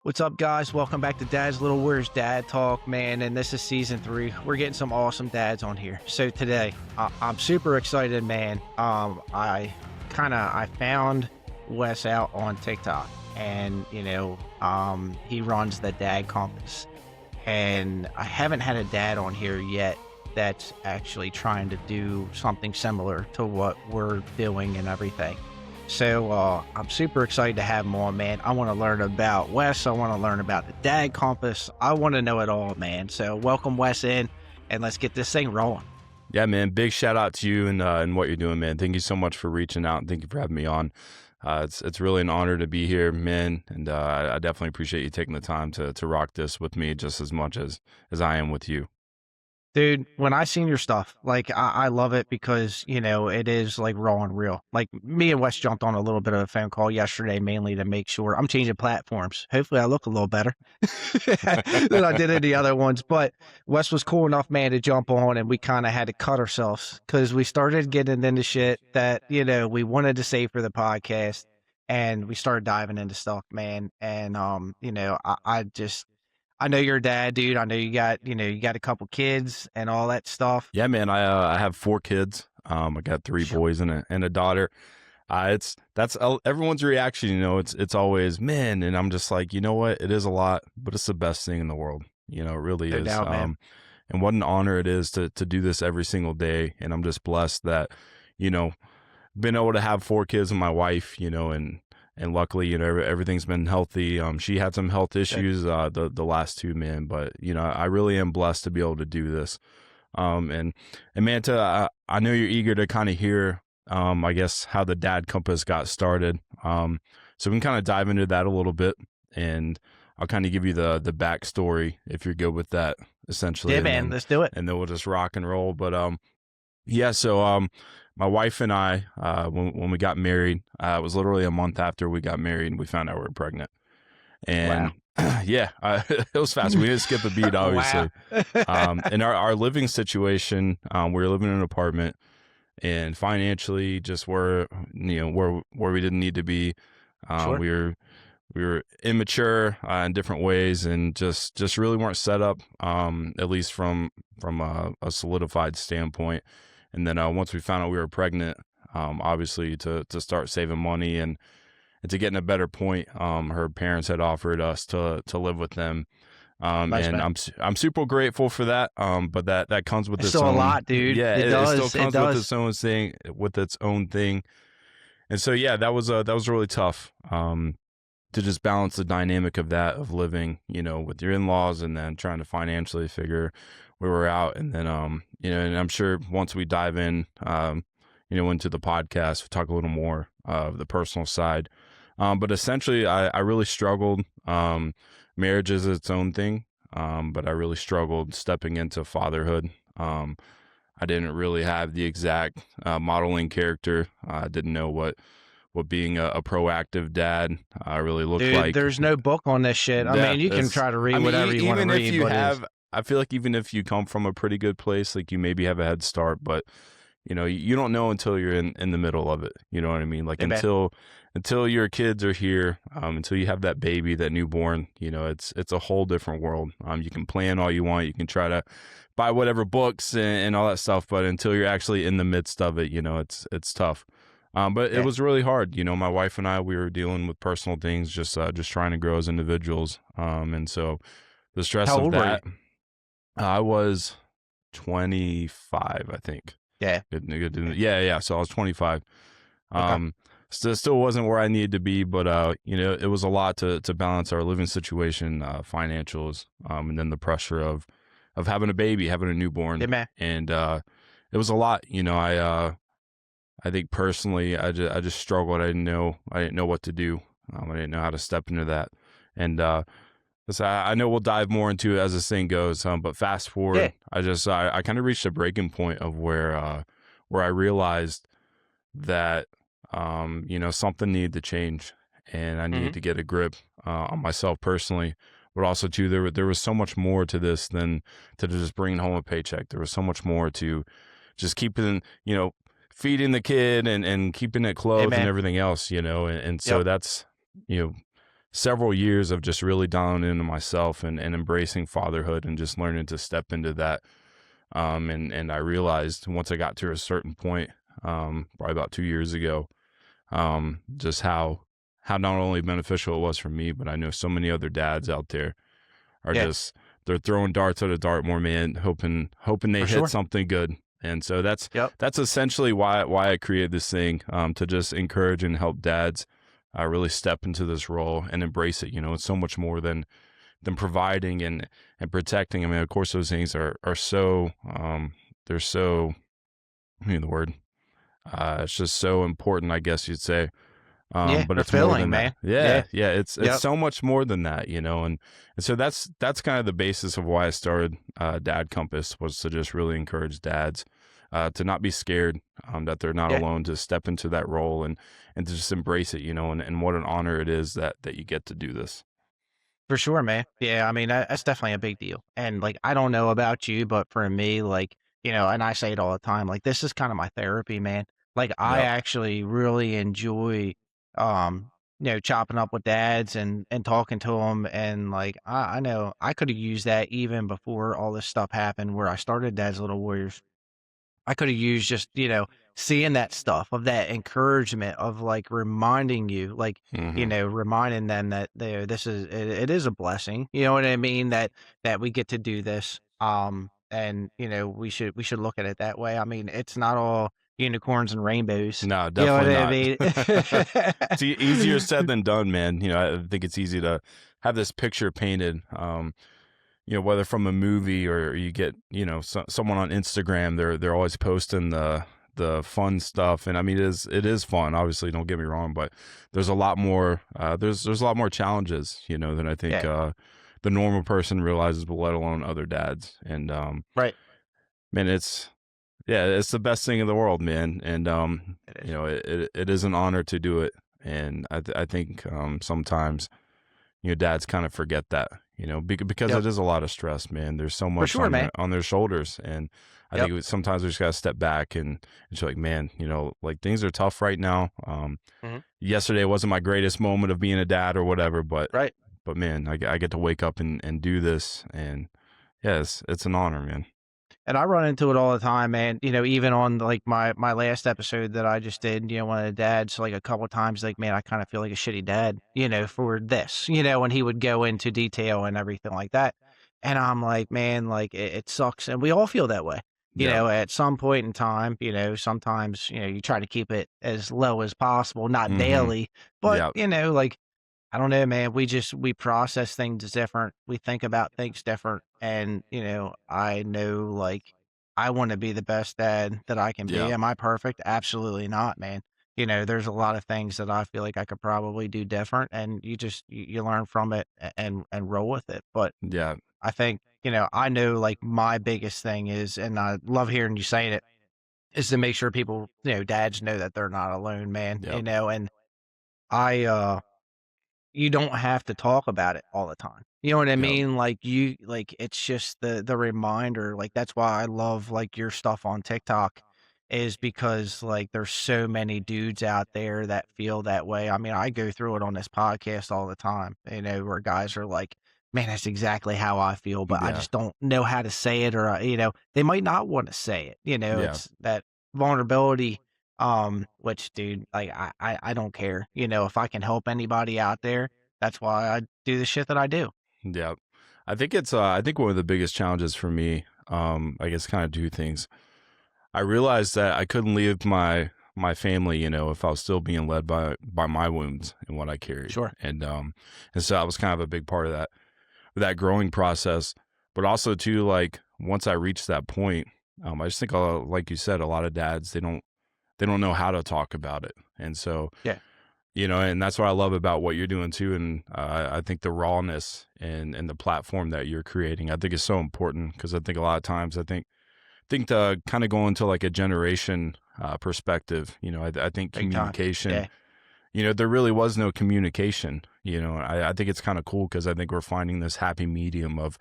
What's up, guys? Welcome back to Dad's Little Where's Dad Talk, man. And this is season 3. We're getting some awesome dads on here. So today, I'm super excited, man. I found Wes out on TikTok, and he runs the Dad Compass, and I haven't had a dad on here yet that's actually trying to do something similar to what we're doing and everything. So I'm super excited to have him on, man. I want to learn about Wes. I want to learn about the Dad Compass. I want to know it all, man. So welcome Wes in, and let's get this thing rolling. Yeah, man. Big shout out to you and what you're doing, man. Thank you so much for reaching out, and thank you for having me on. It's really an honor to be here, man. And I definitely appreciate you taking the time to rock this with me just as much as I am with you. Dude, when I seen your stuff, like, I love it because, it is like raw and real. Like, me and Wes jumped on a little bit of a phone call yesterday, mainly to make sure I'm changing platforms. Hopefully I look a little better than I did in the other ones. But Wes was cool enough, man, to jump on, and we kind of had to cut ourselves because we started getting into shit that, we wanted to say for the podcast, and we started diving into stuff, man. And, I know you're a dad, dude. I know you got a couple kids and all that stuff. Yeah, man. I have 4 kids. I got 3 boys and a daughter. That's everyone's reaction. It's always, man, and I'm just like, you know what? It is a lot, but it's the best thing in the world. It really No is. doubt, man. And what an honor it is to do this every single day. And I'm just blessed that, been able to have 4 kids with my wife, and luckily, everything's been healthy. She had some health issues, the last 2, man, but I really am blessed to be able to do this. And Manta, I know you're eager to kind of hear, I guess, how the Dad Compass got started. So we can kind of dive into that a little bit, and I'll kind of give you the backstory if you're good with that, essentially. Yeah, man, let's do it. And then we'll just rock and roll. But yeah, so my wife and I, when we got married, it was literally a month after we got married, and we found out we were pregnant. And yeah, it was fast. We didn't skip a beat, obviously. In our living situation, we were living in an apartment, and financially, just where we didn't need to be. Sure. We were immature in different ways, and just really weren't set up, at least from a solidified standpoint. And then once we found out we were pregnant, obviously to start saving money and to get in a better point, her parents had offered us to live with them. Nice, and man. I'm super grateful for that. But that comes with It's its still own, a lot, dude. yeah, It it does. still comes with its own thing. And so, yeah, that was really tough. To just balance the dynamic of that, of living, with your in-laws, and then trying to financially figure where we're out. And then, and I'm sure once we dive in, into the podcast, we'll talk a little more of the personal side. But essentially, I really struggled. Marriage is its own thing, but I really struggled stepping into fatherhood. I didn't really have the exact modeling character. I didn't know what being a proactive dad really looked Dude, like. there's no book on this shit. I mean, you can try to read whatever you want to read. If you have, I feel like even if you come from a pretty good place, like you maybe have a head start, but you don't know until you're in the middle of it. You know what I mean? Like until your kids are here, until you have that baby, that newborn, it's a whole different world. You can plan all you want. You can try to buy whatever books and all that stuff, but until you're actually in the midst of it, it's tough. But it was really hard. My wife and I, we were dealing with personal things, just trying to grow as individuals. And so the stress How of old were that, I was 25, I think. Yeah. Good. Yeah. So I was 25. Okay. Still wasn't where I needed to be, but it was a lot to balance our living situation, financials, and then the pressure of having a baby, having a newborn. Yeah, man. And it was a lot. I think personally, I just struggled. I didn't know what to do. I didn't know how to step into that. And so I know we'll dive more into it as this thing goes. But fast forward, Yeah. I kind of reached a breaking point of where I realized that something needed to change, and I needed to get a grip on myself personally. But also too, there was so much more to this than to just bringing home a paycheck. There was so much more to just keeping feeding the kid and keeping it clothed and everything else, and so that's, several years of just really dialing into myself and embracing fatherhood and just learning to step into that. And I realized once I got to a certain point, probably about 2 years ago, just how not only beneficial it was for me, but I know so many other dads out there are Yeah, just, they're throwing darts at a dartboard, man, hoping they for hit sure. something good. And so Yep. that's essentially why I created this thing, to just encourage and help dads really step into this role and embrace it. You know, it's so much more than providing and protecting. I mean, of course, those things are so they're so, I mean, the word, it's just so important, I guess you'd say. Yeah, But they're it's more filling, than that. man. Yeah, Yeah. yeah, it's Yep. so much more than that, you know. And so that's kind of the basis of why I started Dad Compass, was to just really encourage dads to not be scared, that they're not Yeah. alone, to step into that role and to just embrace it, you know. And what an honor it is that you get to do this. For sure, man. Yeah, I mean, that's definitely a big deal. And like, I don't know about you, but for me, like, and I say it all the time, like, this is kind of my therapy, man. Like, I Yep. actually really enjoy, um, chopping up with dads and talking to them. And like, I know I could have used that even before all this stuff happened, where I started Dad's Little Warriors. I coulda used just, seeing that stuff, of that encouragement of, like, reminding you, like, Hmm. reminding them that this is it is a blessing, you know what I mean? That we get to do this, and, we should look at it that way. I mean, it's not all unicorns and rainbows, No, you know what definitely I not. mean? It's easier said than done, man. You know, I think it's easy to have this picture painted. You know, whether from a movie or you get, you know, someone on Instagram, they're always posting the fun stuff. And I mean, it is fun, obviously, don't get me wrong, but there's a lot more, there's a lot more challenges, you know, than I think, Yeah, the normal person realizes, but let alone other dads. And, right. man, yeah, it's the best thing in the world, man. And, It you is. know, it is an honor to do it. And I think, sometimes, you know, dads kind of forget that, you know, because Yep. it is a lot of stress, man. There's so For much sure, man. on their shoulders. And I Yep. think sometimes we just got to step back and just like, man, you know, like things are tough right now. Mhm. Yesterday wasn't my greatest moment of being a dad or whatever, Right. but man, I get to wake up and do this. And yes, it's an honor, man. And I run into it all the time, man. Even on like my last episode that I just did, one of the dads, like a couple of times, like, man, I kind of feel like a shitty dad, for this, when he would go into detail and everything like that. And I'm like, man, like it sucks. And we all feel that way, Yeah. at some point in time, sometimes, you try to keep it as low as possible, not Mm-hmm. daily, but, Yeah. like, I don't know, man. We process things different. We think about things different. And, I know, like, I want to be the best dad that I can be. Yeah. Am I perfect? Absolutely not, man. There's a lot of things that I feel like I could probably do different, and you learn from it and roll with it. But Yeah. I think, I know, like, my biggest thing is, and I love hearing you saying it, is to make sure people, dads know that they're not alone, man. Yep. And I you don't have to talk about it all the time. You know what I Yep. mean? Like, it's just the reminder, like, that's why I love, like, your stuff on TikTok, is because, like, there's so many dudes out there that feel that way. I mean, I go through it on this podcast all the time, where guys are like, "Man, that's exactly how I feel, but I Yeah. just don't know how to say it," or, they might not wanna say it, Yeah. it's that vulnerability, which, dude, like, I don't care, if I can help anybody out there, that's why I do the shit that I do. Yeah. I think one of the biggest challenges for me, I guess kind of two things. I realized that I couldn't leave my family, you know, if I was still being led by my wounds and what I carried. Sure. And so that was kind of a big part of that growing process. But also too, like once I reached that point, I just think like you said, a lot of dads they don't know how to talk about it. And so, Yeah. you know, and that's what I love about what you're doing too. And I think the rawness and the platform that you're creating, I think is so important, because I think a lot of times I think to kind of go into like a generation perspective, you know, I think Big time. communication, Yeah. you know, there really was no communication. You know, I think it's kind of cool because I think we're finding this happy medium of,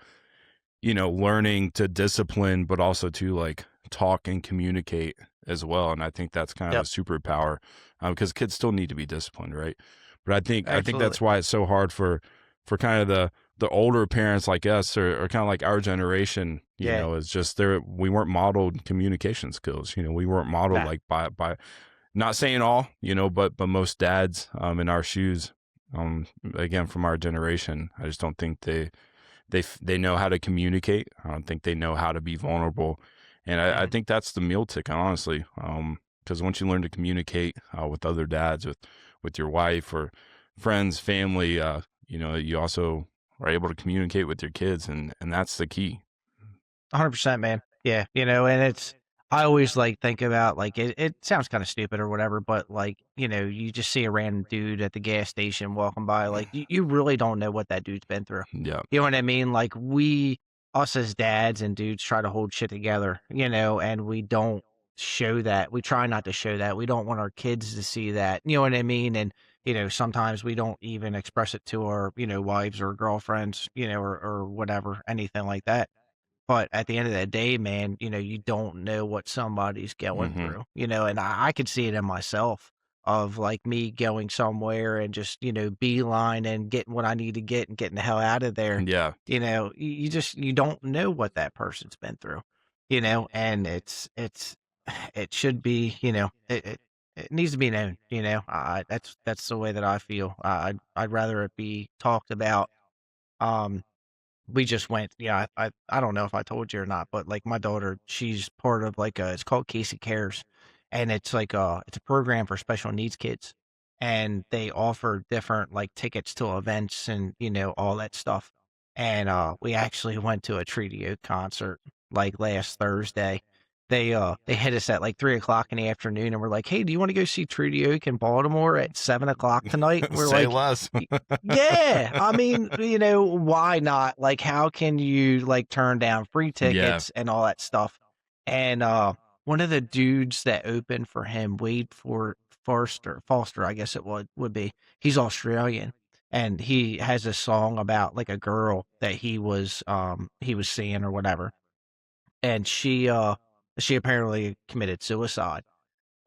you know, learning to discipline, but also to like talk and communicate as well. And I think that's kind of a Yep. superpower, because kids still need to be disciplined, right? But I think Absolutely. that's why it's so hard for kind of the older parents like us, or kind of like our generation, Yeah. is just we weren't modeled communication skills. We weren't modeled Nah. like by not saying all, but most dads in our shoes, again from our generation, I just don't think they know how to communicate. I don't think they know how to be vulnerable, and I Mhm. think that's the meal ticket, honestly. Because once you learn to communicate with other dads, with your wife or friends, family, you also are able to communicate with your kids, and that's the key. 100%, man. Yeah, and I always like think about like it sounds kind of stupid or whatever, but like, you just see a random dude at the gas station walking by, like you really don't know what that dude's been through. Yeah. You know what I mean? Like us as dads and dudes try to hold shit together, and we don't show that. We try not to show that. We don't want our kids to see that. You know what I mean? And sometimes we don't even express it to our, wives or girlfriends, or whatever, anything like that. But at the end of the day, man, you don't know what somebody's going Hmm. through, and I could see it in myself of like me going somewhere and just, beeline and getting what I need to get and getting the hell out of there. Yeah. You don't know what that person's been through, and it should be, it needs to be known, that's the way that I feel. I'd rather it be talked about. Um, we just went, yeah, I don't know if I told you or not, but, like, my daughter, she's part of, like, it's called Casey Cares, and it's a program for special needs kids, and they offer different, like, tickets to events and, all that stuff, and, we actually went to a Treaty Oak concert, like, last Thursday. They hit us at, like, 3 o'clock in the afternoon, and we're like, "Hey, do you wanna go see Treaty Oak in Baltimore at 7 o'clock tonight?" We're Say like, less. yeah, I mean, why not? Like, how can you, like, turn down free Yeah. tickets and all that stuff? And, one of the dudes that opened for him, Wade for Foster, I guess it would be. He's Australian, and he has a song about, like, a girl that he was seeing or whatever, and she apparently committed suicide,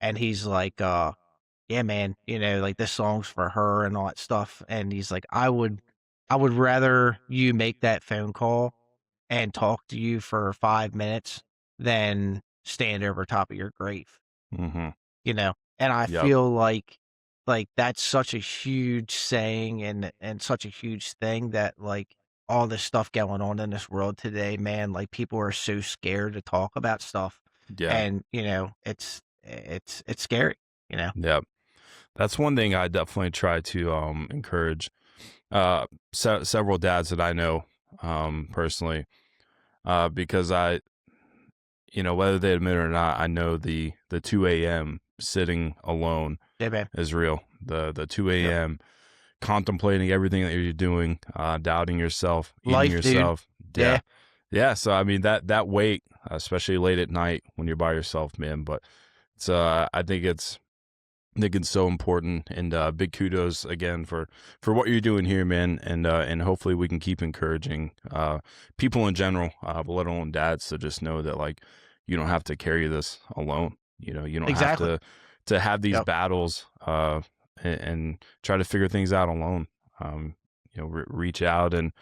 and he's like, yeah, man, like this song's for her and all that stuff. And he's like, I would rather you make that phone call and talk to you for 5 minutes than stand over top of your grave, Hmm. And I Yep. feel like that's such a huge saying and such a huge thing that like all this stuff going on in this world today, man, like people are so scared to talk about stuff. Yeah. And, it's scary, you know. Yep. That's one thing I definitely try to encourage several dads that I know personally, because whether they admit it or not, I know the 2 a.m. sitting alone Yeah, man. is real. The 2 Yep. a.m. contemplating everything that you're doing, doubting yourself, eating Life, dude. yourself. Yeah. Yeah. Yeah. So I mean that wait, especially late at night when you're by yourself, man. But it's I think it's so important, and big kudos again for what you're doing here, man. And hopefully we can keep encouraging people in general, but let alone dads, to just know that like you don't have to carry this alone. You don't have Exactly. to have these Yep. battles and try to figure things out alone. Reach out, and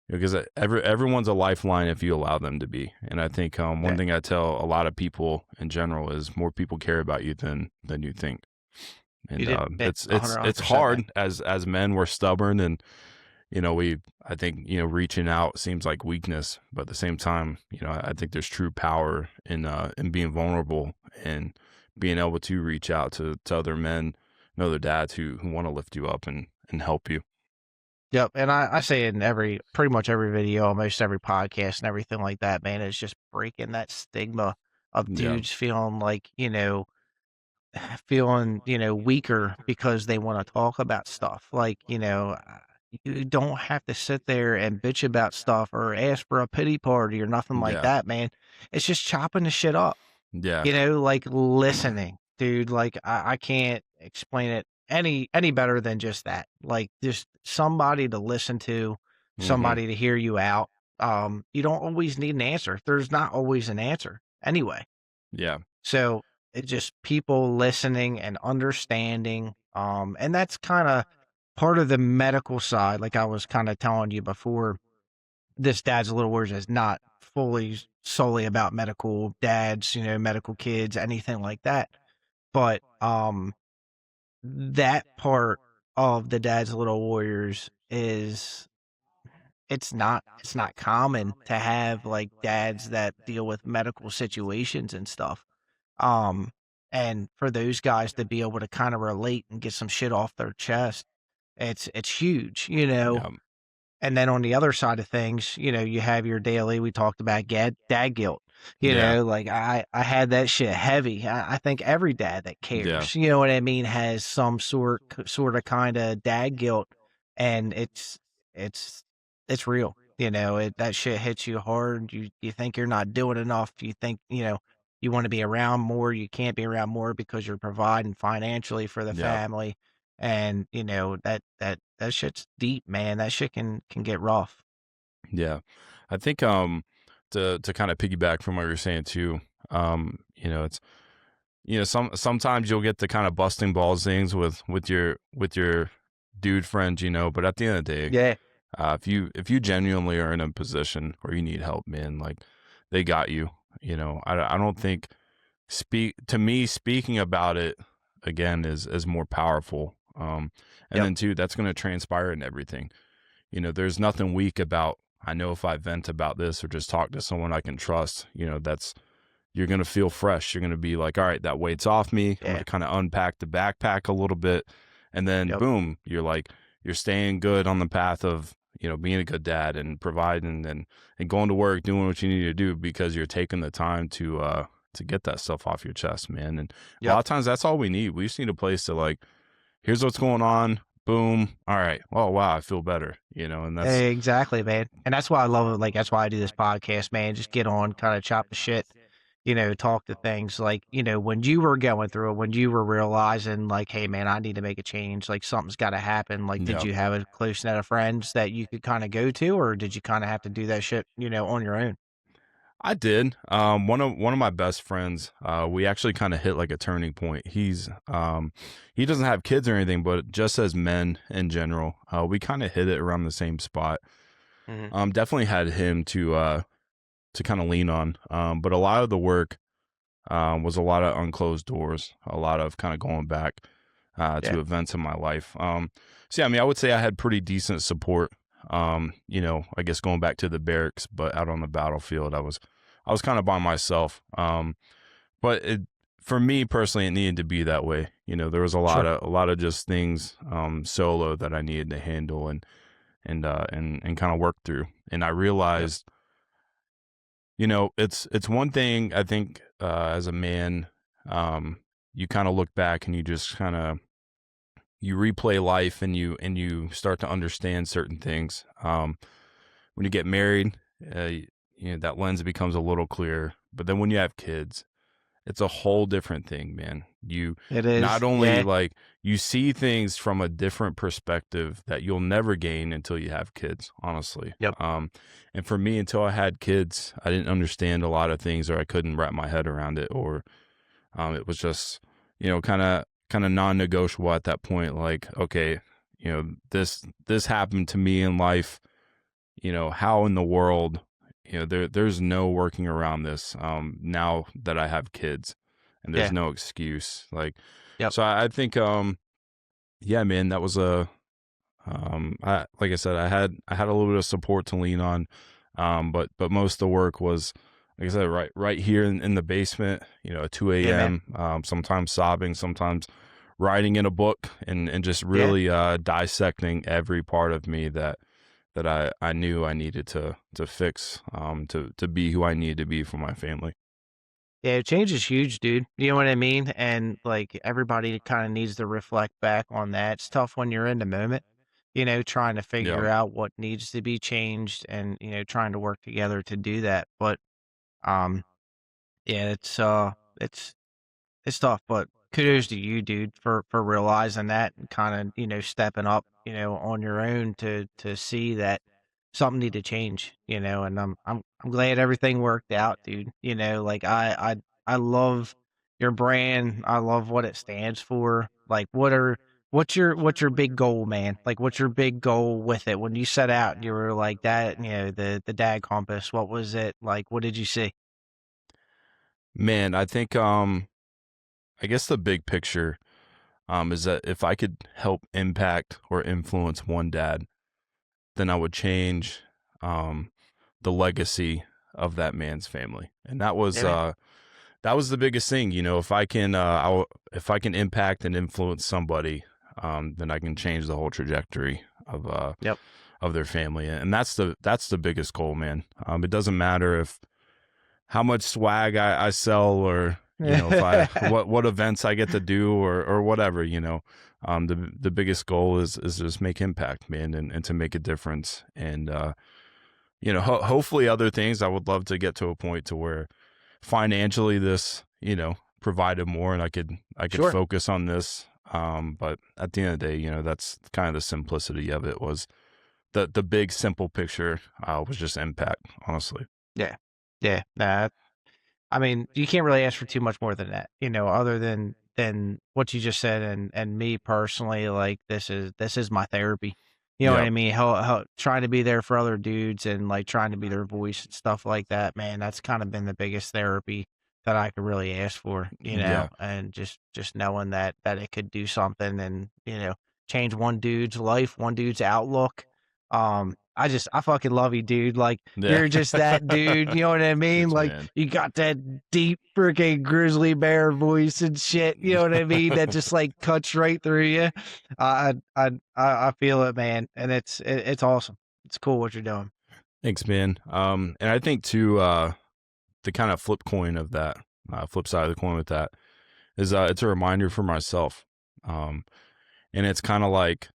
because everyone's a lifeline if you allow them to be. And I think one Yeah. thing I tell a lot of people in general is more people care about you than you think. You And did it it's 100 it's it's 100%, man. hard as men. We're stubborn, and we I think reaching out seems like weakness, but at the same time, I think there's true power in being vulnerable and being able to reach out to other men and other dads who want to lift you up and help you. Yep. And I say it in pretty much every video, almost every podcast and everything like that, man. It's just breaking that stigma of Yeah. dudes feeling like, feeling, weaker because they want to talk about stuff. Like, you don't have to sit there and bitch about stuff or ask for a pity party or nothing like Yeah. that, man. It's just chopping the shit up. Yeah. Like listening, dude, like I can't explain it any better than just that. Like just somebody to listen to, Hmm. somebody to hear you out. You don't always need an answer. There's not always an answer anyway. Yeah. So it just people listening and understanding. And that's kind of part of the medical side. Like I was kind of telling you before, this Dad's Little Wars is not fully solely about medical dads, medical kids, anything like that. But that part of the Dad's Little Warriors is it's not common to have like dads that deal with medical situations and stuff. Um, and for those guys to be able to kind of relate and get some shit off their chest, it's huge, Yeah. and then on the other side of things, you have your daily, we talked about dad guilt. Yeah. Like I had that shit heavy. I think every dad that Yeah. cares, you know what I mean, has some sort of kind of dad guilt, and it's it's real. That shit hits you hard. You think you're not doing enough. You think you want to be around more. You can't be around more because you're providing financially for the Yeah. family, and that shit's deep, man. That shit can get rough. Yeah. I think to kind of piggyback from what you're saying too, it's sometimes you'll get the kind of busting balls things with your dude friends, but at the end of the day, Yeah. if you genuinely are in a position where you need help, man, like they got you. I don't think speaking about it again is more powerful. And Yep. then too, that's going to transpire in everything. There's nothing weak about, I know if I vent about this or just talk to someone I can trust, you're going to feel fresh. You're going to be like, all right, that weight's off me. I'm going Yeah. to kind of unpack the backpack a little bit. And then Yep. boom, you're staying good on the path of, being a good dad and providing and going to work, doing what you need to do because you're taking the time to get that stuff off your chest, man. And a lot Yep. of times that's all we need. We just need a place to like, here's what's going on. Boom. All right. Oh, wow. I feel better, and that's, Exactly, man. And that's why I love it. Like that's why I do this podcast, man. Just get on, kind of chop the shit, talk to things like, when you were going through it, when you were realizing like, hey man, I need to make a change, like something's got to happen. Like, did yeah. you have a close net of friends that you could kind of go to, or did you kind of have to do that shit, on your own? I did. One of my best friends, we actually kind of hit like a turning point. He doesn't have kids or anything, but just as men in general, we kind of hit it around the same spot. Hmm. Definitely had him to kind of lean on. But a lot of the work was a lot of unclosed doors, a lot of kind of going back Yeah. to events in my life. So yeah, I mean, I would say I had pretty decent support. I guess going back to the barracks, but out on the battlefield, I was kind of by myself. But for me personally, it needed to be that way. There was a lot Sure. of just things solo that I needed to handle and kind of work through. And I Yep. realized, it's one thing I think as a man, you kind of look back and you just kind of you replay life and you start to understand certain things. When you get married, that lens becomes a little clearer. But then when you have kids, it's a whole different thing, man. You It not is. only Yeah. like you see things from a different perspective that you'll never gain until you have kids, honestly. Yep. And for me, until I had kids, I didn't understand a lot of things, or I couldn't wrap my head around it, or it was just, kind of non-negotiable at that point. Like, okay, this happened to me in life. How in the world, there's no working around this. Now that I have kids, and there's Yeah. no excuse. Like, Yep. so I think, yeah, man, that was like I said, I had a little bit of support to lean on. But most of the work was, like I said, right here in the basement, at 2 Yeah, man. a.m., sometimes sobbing, sometimes writing in a book and just Yeah. really dissecting every part of me that I knew I needed to fix, to be who I needed to be for my family. Yeah, change is huge, dude. You know what I mean? And like everybody kind of needs to reflect back on that. It's tough when you're in the moment, trying to Yeah. figure out what needs to be changed and, trying to work together to do that. But um yeah, it's tough, but kudos to you, dude, for realizing that and kind of, stepping up, on your own to see that something need to change, and I'm glad everything worked out, dude. Like I love your brand. I love what it stands for. Like what's your big goal, man? Like, what's your big goal with it? When you set out and you were like that, the dad compass, what was it like? What did you see? Man, I think I guess the big picture is that if I could help impact or influence one dad, then I would change um the legacy of that man's family. And Yeah, man. that was the biggest thing, if I can if I can impact and influence somebody, then I can change the whole trajectory Yep. of their family. And that's the biggest goal, man. It doesn't matter if how much swag I sell, or if I what events I get to do, or whatever. The biggest goal is just make impact, man, and to make a difference. And hopefully other things, I would love to get to a point to where financially this provided more, and I could Sure. focus on this. But at the end of the day, that's kind of the simplicity of it. Was the big simple picture was just impact, honestly. Yeah. Yeah. Nah, I mean, you can't really ask for too much more than that, other than what you just said. And me personally, like, this is my therapy. You know what I Yep. mean? How trying to be there for other dudes and like trying to be their voice and stuff like that, man. That's kind of been the biggest therapy that I could really ask for, Yeah. and just knowing that it could do something and change one dude's life, one dude's outlook. I fucking love you, dude. Like, Yeah. you're just that dude, you know what I mean? Thanks, Like, man. you got that deep freaking grizzly bear voice and shit, you know what I mean? That just like cuts right through you. I feel it, man, and it's awesome. It's cool what you're doing. Thanks, man. And I think too, the kind of flip side of the coin with that is, it's a reminder for myself. Um, and it's kind of like,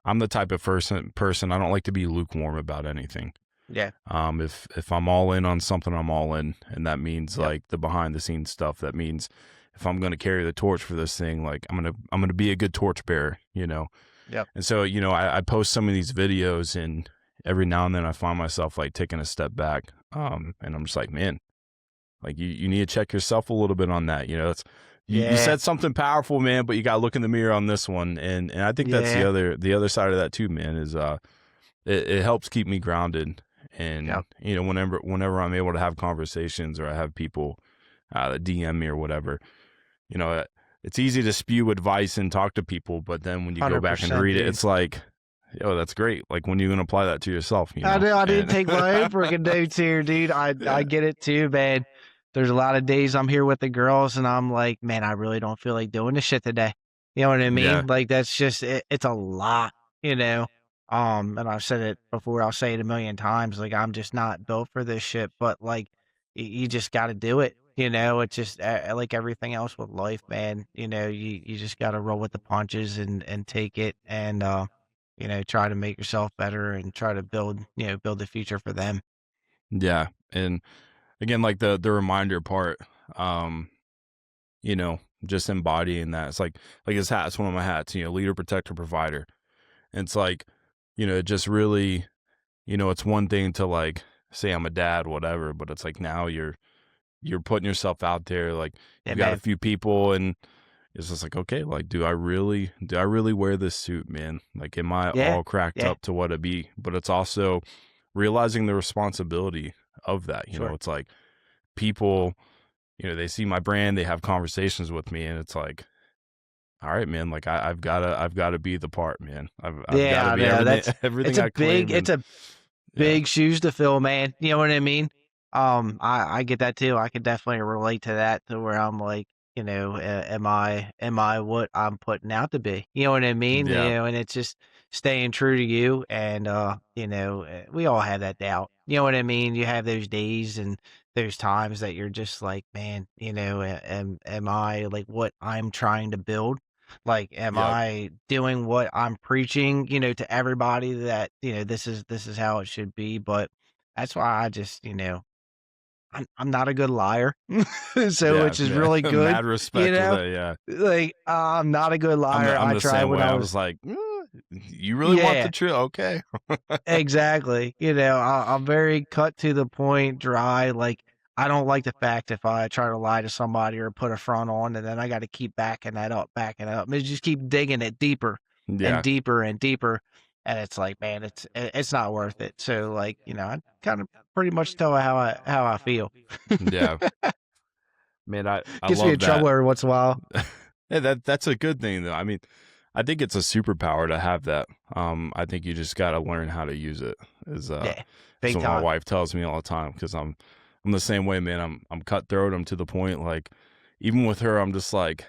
I'm the type of person, I don't like to be lukewarm about anything. Yeah. If I'm all in on something, I'm all in, and that means Yep. like the behind the scenes stuff. That means if I'm going to carry the torch for this thing, like I'm gonna be a good torch bearer, Yep. And so, I post some of these videos, and every now and then I find myself like taking a step back. And I'm just like, man, like you need to check yourself a little bit on that. It's you Yeah. said something powerful, man, but you got to look in the mirror on this one. And I think that's Yeah. the other side of that too, man, is it helps keep me grounded. And Yep. whenever I'm able to have conversations, or I have people that DM me or whatever, you know, it, it's easy to spew advice and talk to people, but then when you go back and 100%, read it, dude. it's like, yo, that's great. Like, when are you gonna apply that to yourself? I know I didn't And take my own freaking notes here, dude. I yeah, get it too, man. There's a lot of days I'm here with the girls and I'm like, man, I really don't feel like doing this shit today. You know what I yeah, mean? Like, that's just it's a lot, you know. And I've said it before, I'll say it a million times. Like, I'm just not built for this shit, but like, you just got to do it. It's just like everything else with life, man. You just got to roll with the punches and take it and try to make yourself better and try to build the future for them. yeah. And again, like the reminder part, um, just embodying that. It's like this hat. It's one of my hats. Leader, protector, provider. And it's like, it just really, it's one thing to like say I'm a dad, whatever, but it's like now you're putting yourself out there. Like, Yeah, you've got a man. few people, and it's just like, okay, like, do I really wear this suit, man? Like, am I Yeah. all cracked Yeah. up to what it be? But it's also realizing the responsibility of that. Sure. It's like people, they see my brand, they have conversations with me, and it's like, all right, man, like I've gotta be the part, man. I've gotta Yeah, I be know. everything, That's everything I claim. it's And a yeah, big shoes to fill, man. You know what I mean? I get that too. I could definitely relate to that to where I'm like, am I what I'm putting out to be? You know what I mean? yeah, And it's just staying true to you. And we all have that doubt. You know what I mean? You have those days and those times that you're just like, man, am I like what I'm trying to build? Like, am yep, I doing what I'm preaching, to everybody that, this is how it should be? But that's why I just, I'm not a good liar. So, yeah, which is yeah. really good, Mad you respect for know? that. Yeah, Like, I'm not a good I'm liar. the I'm I the tried same when way. I I was was like, you really want the yeah, truth? Okay. exactly. I'm very cut to the point, dry, like, I don't like the fact if I try to lie to somebody or put a front on, and then I got to keep backing it up. And just keep digging it deeper and Yeah, deeper and deeper. And it's like, man, it's not worth it. So like, I kind of pretty much tell her how I feel. yeah, man. I Gets me love in trouble that. every once in a while. Yeah, that's a good thing though. I mean, I think it's a superpower to have that. I think you just got to learn how to use it. Yeah, Is big what my time. wife tells me all the time because I'm the same way, man. I'm cutthroat. I'm to the point. Like even with her, I'm just like,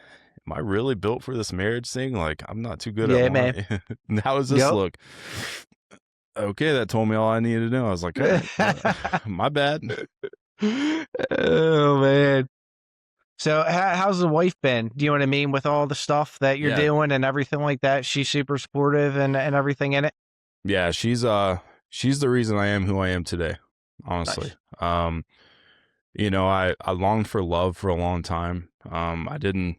am I really built for this marriage thing? Like I'm not too good at Yeah, man. lying. How does this Yep. look? Okay, that told me all I needed to know. I was like, all right, my bad. Oh man. So how's the wife been? Do you know what I mean? With all the stuff that you're Yeah, doing and everything like that, she's super supportive and everything in it. yeah. She's the reason I am who I am today. Honestly, Nice. I longed for love for a long time. I didn't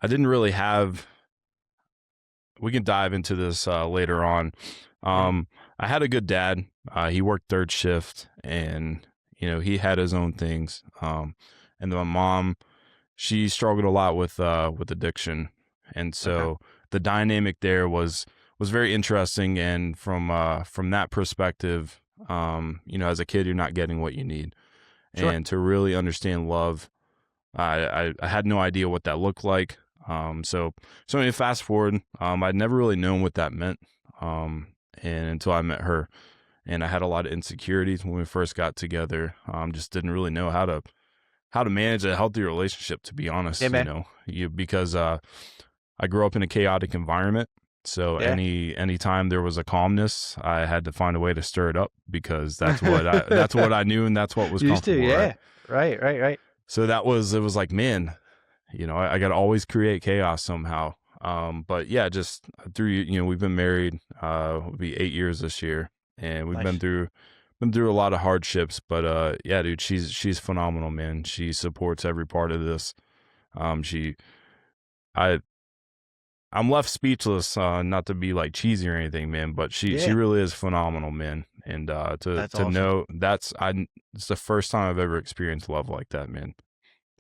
really have. We can dive into this later on. Mhm. I had a good dad. He worked third shift, and he had his own things. And then my mom, she struggled a lot with addiction, and Okay. so the dynamic there was very interesting. And from that perspective, as a kid, you're not getting what you need, Sure. and to really understand love, I had no idea what that looked like. So anyway, fast forward, I'd never really known what that meant, and until I met her, and I had a lot of insecurities when we first got together. Just didn't really know how to manage a healthy relationship, to be Yeah, honest. man. Because I grew up in a chaotic environment. So Yeah. any time there was a calmness, I had to find a way to stir it up because that's what I knew and that's what was Used to, comfortable, right? yeah. Right, right, right. So it was like, man, I got to always create chaos somehow. But yeah, just through, we've been married, it'll be 8 years this year, and we've Nice. been through a lot of hardships, but, yeah, dude, she's phenomenal, man. She supports every part of this. She, I, I'm left speechless, not to be like cheesy or anything, man, but she Yeah. really is phenomenal, man. And, That's to awesome. know it's the first time I've ever experienced love like that, man.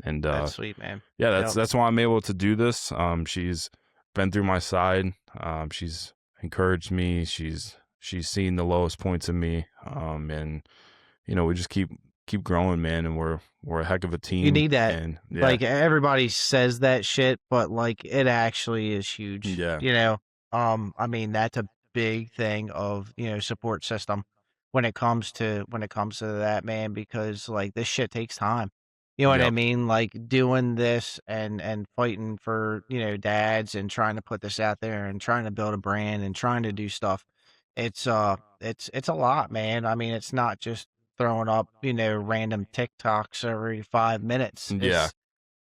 And, That's sweet, man. yeah, Yep. that's why I'm able to do this. She's been through my side. She's encouraged me. She's seen the lowest points of me. And we just keep growing, man. And we're a heck of a You team. need that. And yeah, Like everybody says that shit, but like it actually is huge. yeah, I mean that's a big thing of support system when it comes to that, man, because like this shit takes time. You know what I yep, mean? Like doing this and fighting for dads and trying to put this out there and trying to build a brand and trying to do stuff. It's a lot, man. I mean, it's not just throwing up, random TikToks every 5 minutes. yeah,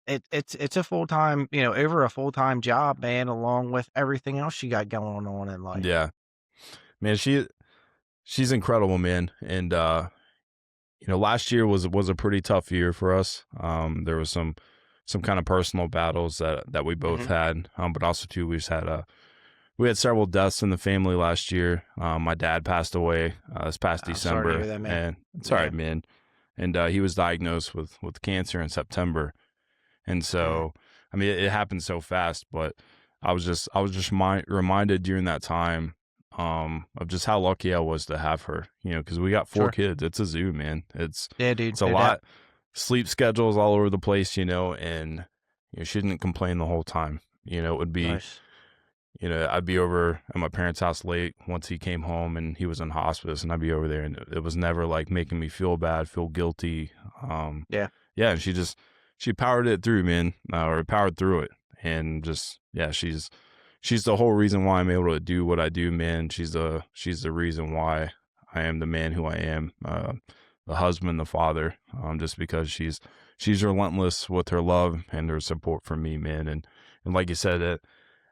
It's a full-time, over a full-time job, man, along with everything else you got going on in life. yeah, man. She's incredible, man. And last year was a pretty tough year for us. There was some kind of personal battles that we both Mhm. had. But also too, we had several deaths in the family last year. My dad passed away this past I'm sorry to hear December, that, man. and it's all Yeah. right, man. And he was diagnosed with cancer in September, and Mm. so I mean it happened so fast. But I was just reminded during that time of just how lucky I was to have her. Because we got four Sure. kids. It's a zoo, man. Yeah, dude, It's a no doubt. lot. Sleep schedules all over the place, and she didn't complain the whole time. It would be Nice. I'd be over at my parents' house late once he came home and he was in hospice, and I'd be over there, and it was never like making me feel bad, feel guilty. Yeah. Yeah, and she powered it through, man, or powered through it, and just yeah, she's the whole reason why I'm able to do what I do, man. She's the reason why I am the man who I am, the husband, the father, just because she's relentless with her love and her support for me, man, and like you said,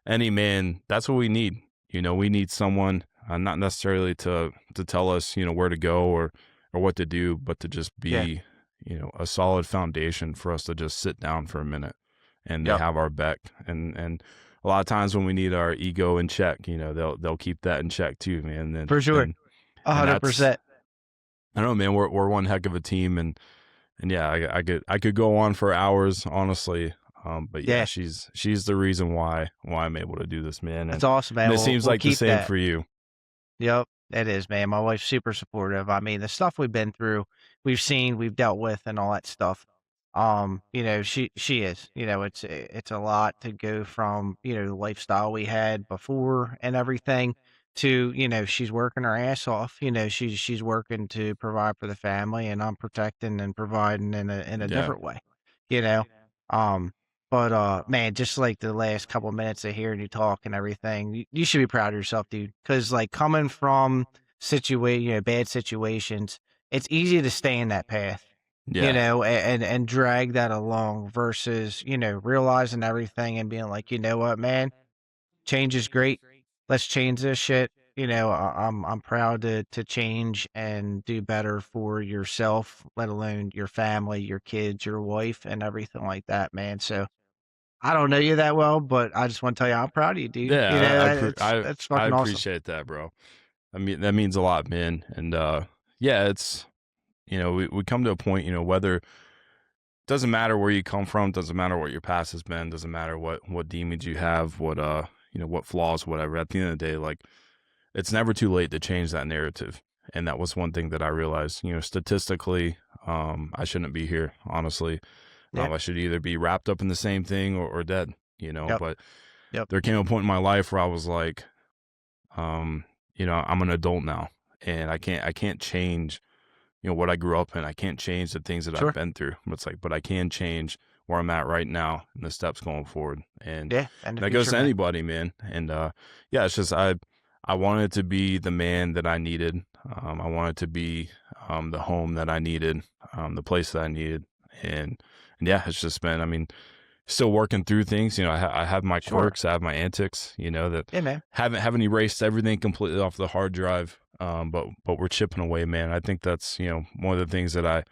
any man, that's what we need. We need someone, not necessarily to tell us, where to go or what to do, but to just Yeah. be, a solid foundation for us to just sit down for a minute, and they Yep. have our back. And a lot of times when we need our ego in check, they'll keep that in check too, man. For sure. And that's 100%. I don't know, man. We're one heck of a team, and and yeah, I could go on for hours, honestly. But yeah, Yeah, she's the reason why I'm able to do this, man. that's And awesome, man. it seems We'll like the keep same that. for you. Yep, it is, man. My wife's super supportive. I mean, the stuff we've been through, we've seen, we've dealt with, and all that stuff. She is. It's a lot to go from the lifestyle we had before and everything to she's working her ass off. She's working to provide for the family, and I'm protecting and providing in a Yeah, different way. You know, um, but man, just like the last couple minutes of hearing you talk and everything, you should be proud of yourself, dude. Because like coming from bad situations, it's easy to stay in that path, yeah, and drag that along versus realizing everything and being like, you know what, man, change is great. Let's change this shit. I'm proud to change and do better for yourself, let alone your family, your kids, your wife, and everything like that, man. So I don't know you that well, but I just want to tell you I'm proud of you, dude. yeah. That's I fucking awesome. appreciate that, bro. I mean, that means a lot, man. And yeah, it's we come to a point, whether doesn't matter where you come from, doesn't matter what your past has been, doesn't matter what demons you have, what what flaws, whatever. At the end of the day, like it's never too late to change that narrative. And that was one thing that I realized, statistically, I shouldn't be here, honestly. Yeah. I should either be wrapped up in the same thing or dead, Yep. but Yep. there came a point in my life where I was like, um, I'm an adult now and I can't change what I grew up in. I can't change the things that I've Sure. been through. It's like, but I can change where I'm at right now and the steps going forward. And Yeah. And the that goes future, to man. anybody, man. And yeah, it's just I wanted to be the man that I needed. I wanted to be the home that I needed, the place that I needed. And yeah, it's just been, I mean, still working through things. I have my Sure. quirks, I have my antics, that Yeah, man. haven't erased everything completely off the hard drive. But we're chipping away, man. I think that's one of the things that I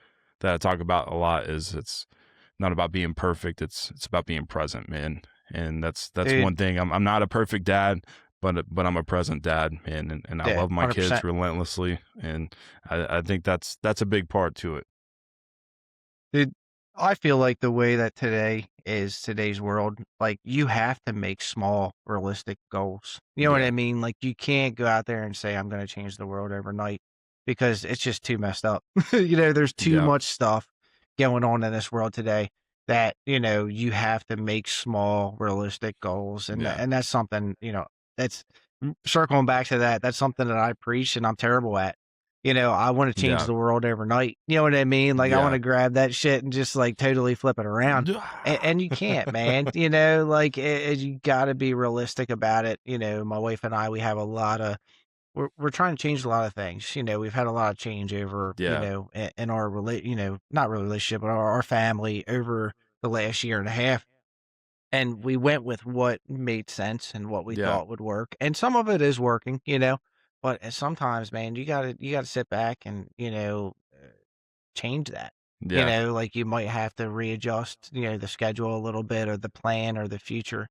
talk about a lot is it's not about being perfect. It's about being present, man. And that's Dude. one thing. I'm not a perfect dad, but I'm a present dad, man. And I Yeah. love my kids 100%. relentlessly, and I think that's a big part to it. Dude, I feel like the way that today's world, like you have to make small, realistic goals. You know what Yeah, I mean? Like you can't go out there and say, I'm going to change the world overnight because it's just too messed up. There's too yeah, much stuff going on in this world today that, you have to make small, realistic goals. And, yeah, and that's something, that's circling back to that. That's something that I preach and I'm terrible at. I wanna change yeah, the world overnight, you know what I mean? Like, I yeah. wanna grab that shit and just, like, totally flip it around, and you can't, man, like, you gotta be realistic about it. My wife and I, we have a lotta we're trying to change a lot of things. We've had a lot of change over, Yeah, in our not really relationship, but our family over the last year and a half, and we went with what made sense and what we yeah, thought would work, and some of it is working, but sometimes, man, you gotta sit back and, change that. yeah, Like, you might have to readjust, the schedule a little bit or the plan or the future,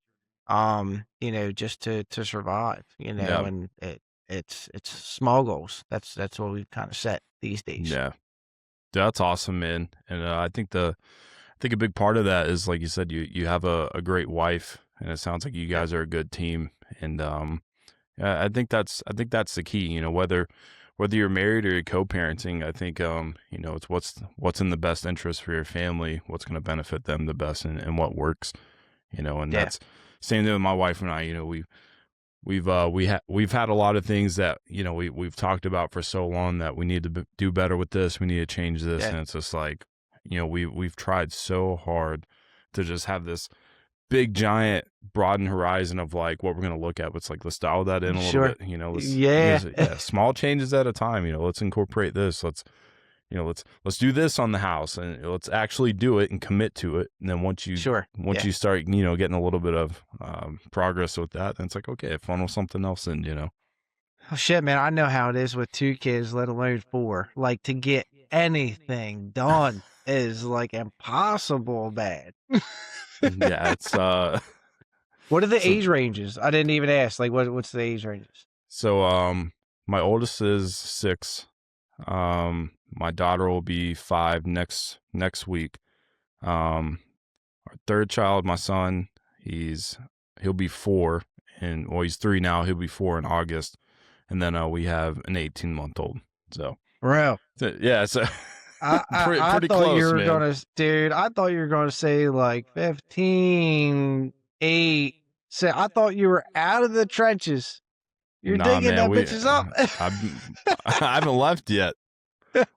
just to survive, yeah, and it's small goals. That's what we've kinda set these days. yeah. That's awesome, man. And I think a big part of that is, like you said, you have a great wife, and it sounds like you Yep. guys are a good team. And I think that's the key. Whether you're married or you're co-parenting, I think it's what's in the best interest for your family, what's going to benefit them the best, and what works. And Yeah. that's same thing with my wife and I. We've had a lot of things that we've talked about for so long that we need to do better with this. We need to change this, Yeah. and it's just like we've tried so hard to just have this big giant broadened horizon of like what we're gonna look at. But it's like let's dial that in a little Sure. bit. Let's Yeah. use it. Yeah, small changes at a time. Let's incorporate this. Let's do this on the house and let's actually do it and commit to it. And then Sure. once Yeah. you start, getting a little bit of progress with that, then it's like, okay, funnel something else in. Oh, shit, man, I know how it is with 2 kids, let alone 4. Like, to get anything done is, like, impossible bad. Yeah, it's What are the so age ranges? I didn't even ask, like, what's the age ranges? so my oldest is 6, My daughter will be 5 next week. Our third child, my son, he'll be 4, and well, he's 3 now. He'll be 4 in August, and then we have an 18-month-old. So, Bro, yeah, so I, I pretty thought you close, were man. gonna, dude. I thought you were gonna say like 15, 8. So I thought you were out of the trenches. You're Nah, digging man, that bitches up. I haven't left yet.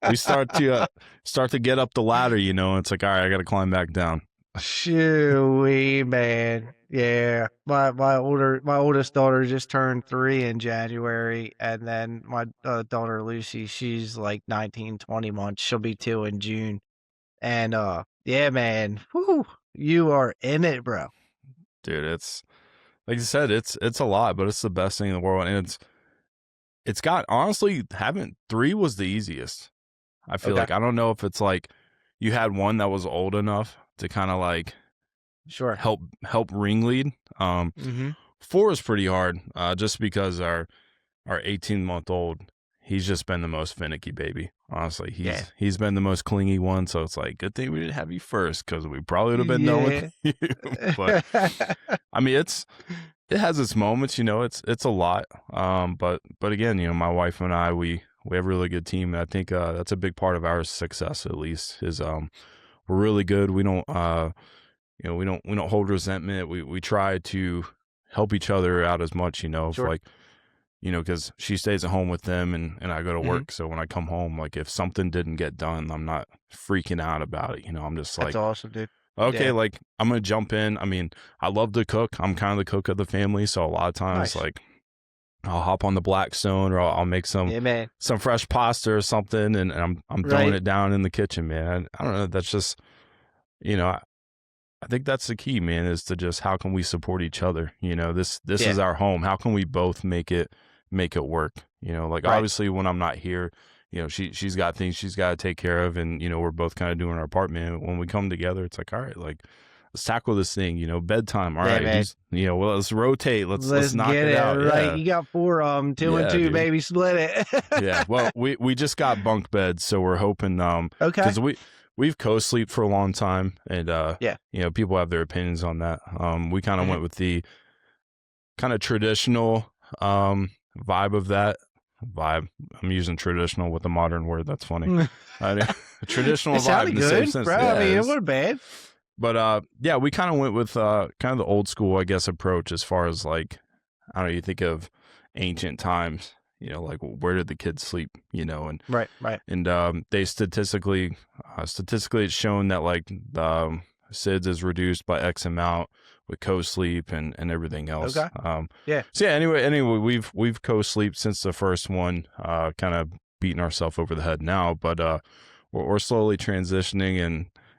We start to get up the ladder, you know. And it's like, all right, I got to climb back down. Shoo-wee, man. Yeah. My oldest daughter just turned 3 in January, and then my daughter Lucy, she's like 19, 20 months. She'll be 2 in June. And yeah, man. Whew, you are in it, bro. Dude, it's like I said, it's a lot, but it's the best thing in the world. And it's got, honestly, having 3 was the easiest. I feel Okay. like, I don't know if it's like you had one that was old enough to kind of like Sure. help ringlead. 4 is pretty hard, just because our 18-month-old, he's just been the most finicky baby. Honestly, he's been the most clingy one. So it's like, good thing we didn't have you first, because we probably would have been done with you. But I mean, it has its moments, you know. It's a lot. But again, you know, my wife and I, we have a really good team, and I think that's a big part of our success. At least is we're really good. We don't you know, we don't hold resentment. We try to help each other out as much, you know. Sure. If like, you know, because she stays at home with them, and I go to work. So when I come home, like if something didn't get done, I'm not freaking out about it. You know, I'm just like, that's awesome, dude. okay, Yeah. like I'm gonna jump in. I mean, I love to cook. I'm kind of the cook of the family, so a lot of times, Nice. like, I'll hop on the Blackstone, or I'll make some fresh pasta or something, and I'm throwing it down in the kitchen, man. I don't know. That's just, you know, I think that's the key, man, is to just, how can we support each other? You know, this is our home. How can we both make it work? You know, like obviously when I'm not here, you know, she's got things she's got to take care of, and you know, we're both kind of doing our part, man. When we come together, it's like, all right, like, let's tackle this thing, you know, bedtime. All right, you know, well, let's rotate. Let's knock it out. Right. Yeah. You got 4 2 and 2, dude. baby, split it. Yeah. Well, we just got bunk beds, so we're hoping okay. because we've co-sleep for a long time, and you know, people have their opinions on that. We kind of went with the kind of traditional vibe of that. I'm using traditional with a modern word. That's funny. Traditional vibe in the same sense. Bro. Yeah, I mean, it wasn't bad. But yeah, we kind of went with kind of the old school, I guess, approach, as far as like, I don't know, you think of ancient times, you know, like, where did the kids sleep, you know? And right. And they statistically it's shown that like the SIDS is reduced by X amount with co-sleep and everything else. Okay. Yeah. So yeah, anyway, we've co-sleep since the first one, kind of beating ourselves over the head now, but we're slowly transitioning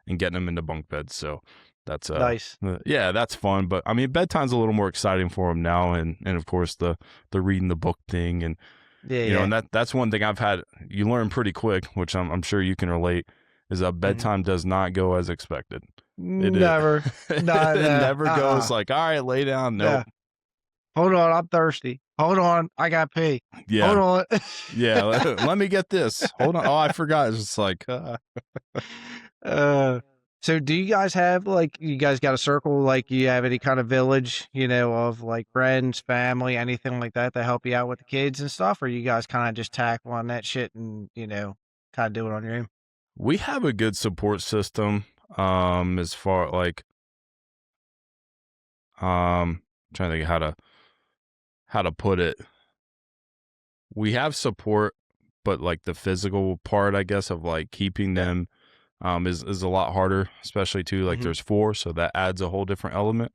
and getting them into bunk beds. So that's nice. Yeah, that's fun. But I mean, bedtime's a little more exciting for them now, and of course the reading the book thing, and you know, and that's one thing you learn pretty quick, which I'm sure you can relate, is that bedtime does not go as expected. Never. It never goes like, all right, lay down. Nope. Yeah. Hold on, I'm thirsty. Hold on, I got pee. Yeah. Hold on. Yeah, let me get this. Hold on. Oh, I forgot. It's just like so do you guys have, like, you guys got a circle, like, you have any kind of village, you know, of like friends, family, anything like that help you out with the kids and stuff, or you guys kind of just tackle on that shit and, you know, kind of do it on your own? We have a good support system, as far like, trying to think how to put it. We have support, but like the physical part, I guess, of like keeping them is a lot harder, especially too, like there's 4, so that adds a whole different element.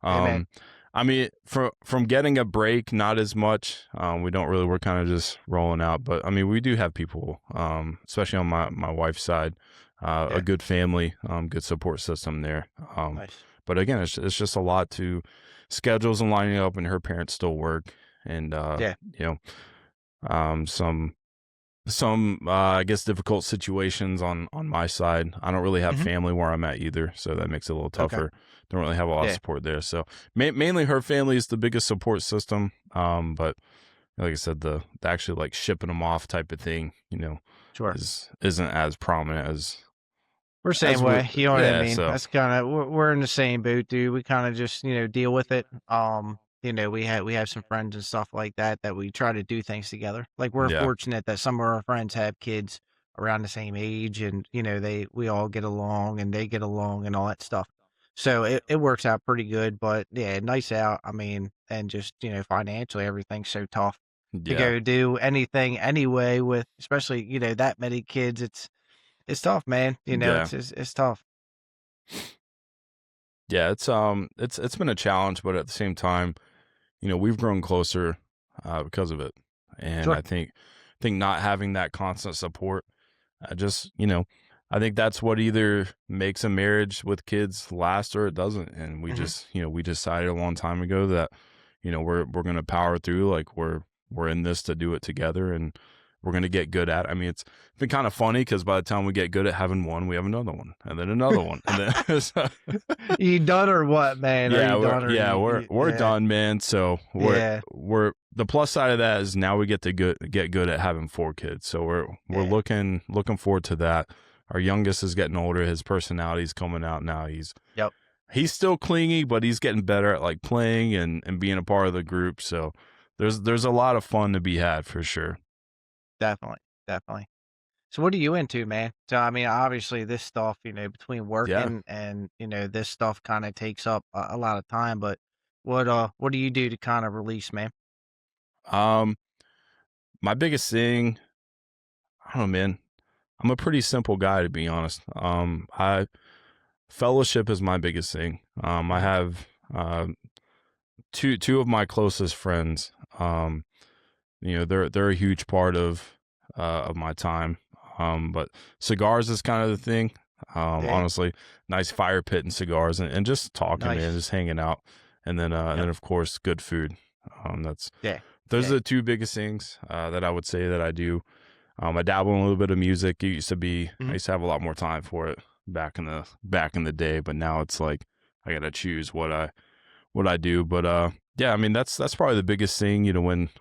I mean, from getting a break, not as much. We're kind of just rolling out, but I mean, we do have people, especially on my wife's side, a good family, good support system there. Nice. But again, it's just a lot to schedules and lining up, and her parents still work, and you know, some I guess difficult situations on my side. I don't really have family where I'm at either, so that makes it a little tougher. Don't really have a lot of support there. So mainly her family is the biggest support system. But like I said, the actually like shipping them off type of thing, Sure. isn't as prominent We're as same we way, you know what I yeah. mean? So That's kinda we're in the same boat, dude. We kinda just, deal with it. We have some friends and stuff like that that we try to do things together. Like, we're yeah, fortunate that some of our friends have kids around the same age and, we all get along and they get along and all that stuff. So it works out pretty good, but yeah, nice out. I mean, and just, financially, everything's so tough to yeah, go do anything anyway with especially, that many kids. It's tough, man. yeah, It's tough. yeah. It's been a challenge, but at the same time, we've grown closer because of it, and Sure. I think not having that constant support, just I think that's what either makes a marriage with kids last or it doesn't. And we Mhm. just we decided a long time ago that we're gonna power through. Like we're in this to do it together, and we're gonna get good at it. I mean, it's been kind of funny because by the time we get good at having one, we have another one, and then another one, and then so, You done or what, man? Are yeah, you we're done or yeah we're you we're yeah, done, man. So yeah, we're the plus side of that is now we get to get good at having 4 kids. So we're yeah. looking forward to that. Our youngest is getting older. His personality's coming out now. Yep, He's still clingy, but he's getting better at like playing and being a part of the group. So there's a lot of fun to be had for sure. definitely, definitely. So what are you into, man? So, I mean, obviously this stuff, between Yeah. working and, this stuff kinda takes up a lot of time, but what do you do to kinda release, man? Um, my biggest thing, I don't know, man. I'm a pretty simple guy to be honest. I fellowship is my biggest thing. I Mhm. have two of my closest friends. They're a huge part of my time. But cigars is kind of the thing. Yeah, Honestly, nice fire pit and cigars and just talking, man, nice. just hanging out, and Yep. then of course good food. Yeah, Those are yeah. the two biggest things that I would say that I do. I dabble in a little bit of music. I Mhm. used to have a lot more time for it back in the day, but now it's like I gotta choose what I do. But yeah, I mean that's probably the biggest thing.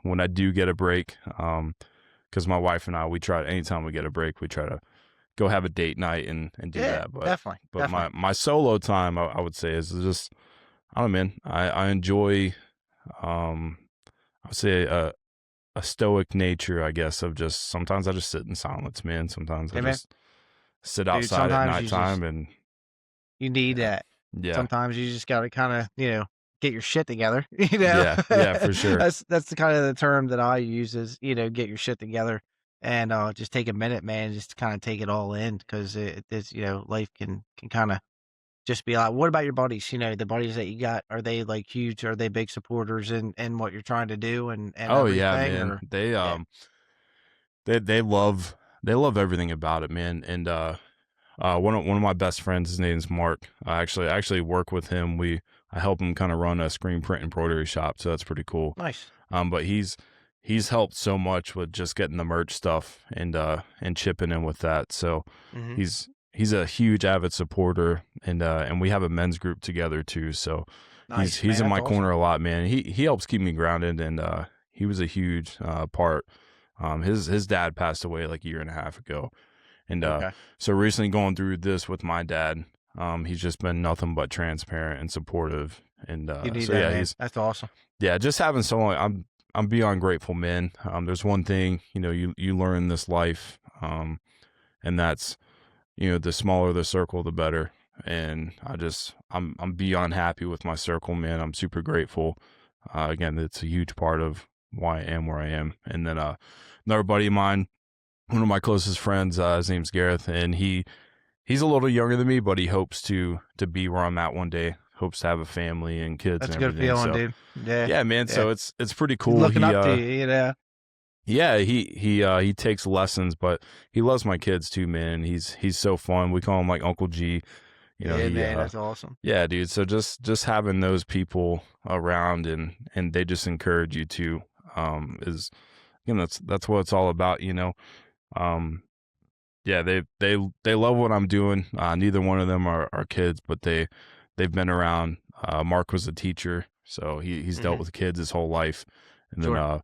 When I do get a break, because my wife and I we try anytime we get a break we try to go have a date night and do Yeah, that. definitely, But definitely. my solo time I would say is just I don't know, man. I enjoy um I would say a stoic nature, I guess, of just sometimes I just sit in silence, man. Sometimes I Hey, man, just sit dude, outside at sometimes you just nighttime and you need yeah. that. Yeah. Sometimes you just gotta kinda, get your shit together, Yeah. Yeah, for sure. That's the kinda the term that I use is, get your shit together and, just take a minute, man, just to kinda take it all in 'cause it's, life can kinda just be like what about your buddies? The buddies that you got, are they, like, huge? Are they big supporters in what you're trying to do and Oh yeah, everything man. or yeah, They love everything about it, man. And one of my best friends, his name's Mark. I actually work with him. I help him kind of run a screen print embroidery shop, so that's pretty cool. nice. But he's helped so much with just getting the merch stuff and chipping in with that. So Mhm. he's a huge avid supporter, and we have a men's group together too. So Nice, he's man, in that's my awesome. corner a lot, man. He helps keep me grounded, and he was a huge part. His dad passed away like a year and a half ago, and Okay. so recently going through this with my dad, he's just been nothing but transparent and supportive. And You need so that, yeah, man. That's awesome. just having someone. I'm beyond grateful, man. There's one thing you learn in this life, and that's the smaller the circle, the better. And I'm beyond happy with my circle, man. I'm super grateful. Again, it's a huge part of why I am where I am. And then another buddy of mine, one of my closest friends, his name's Gareth, and he's a little younger than me, but he hopes to be where I'm at one day. Hopes to have a family and kids That's and a good everything. feeling, So dude. Yeah, yeah, man. yeah. So it's pretty He's cool. looking up to you, you know? Yeah, he takes lessons, but he loves my kids too, man. He's so fun. We call him like Uncle G. Yeah, He man, that's awesome. yeah, dude. So just having those people around and they just encourage you to is that's what it's all about. Um yeah, they love what I'm doing. Neither one of them are kids, but they've been around. Mark was a teacher, so he's dealt Mhm. with kids his whole life, and then Sure.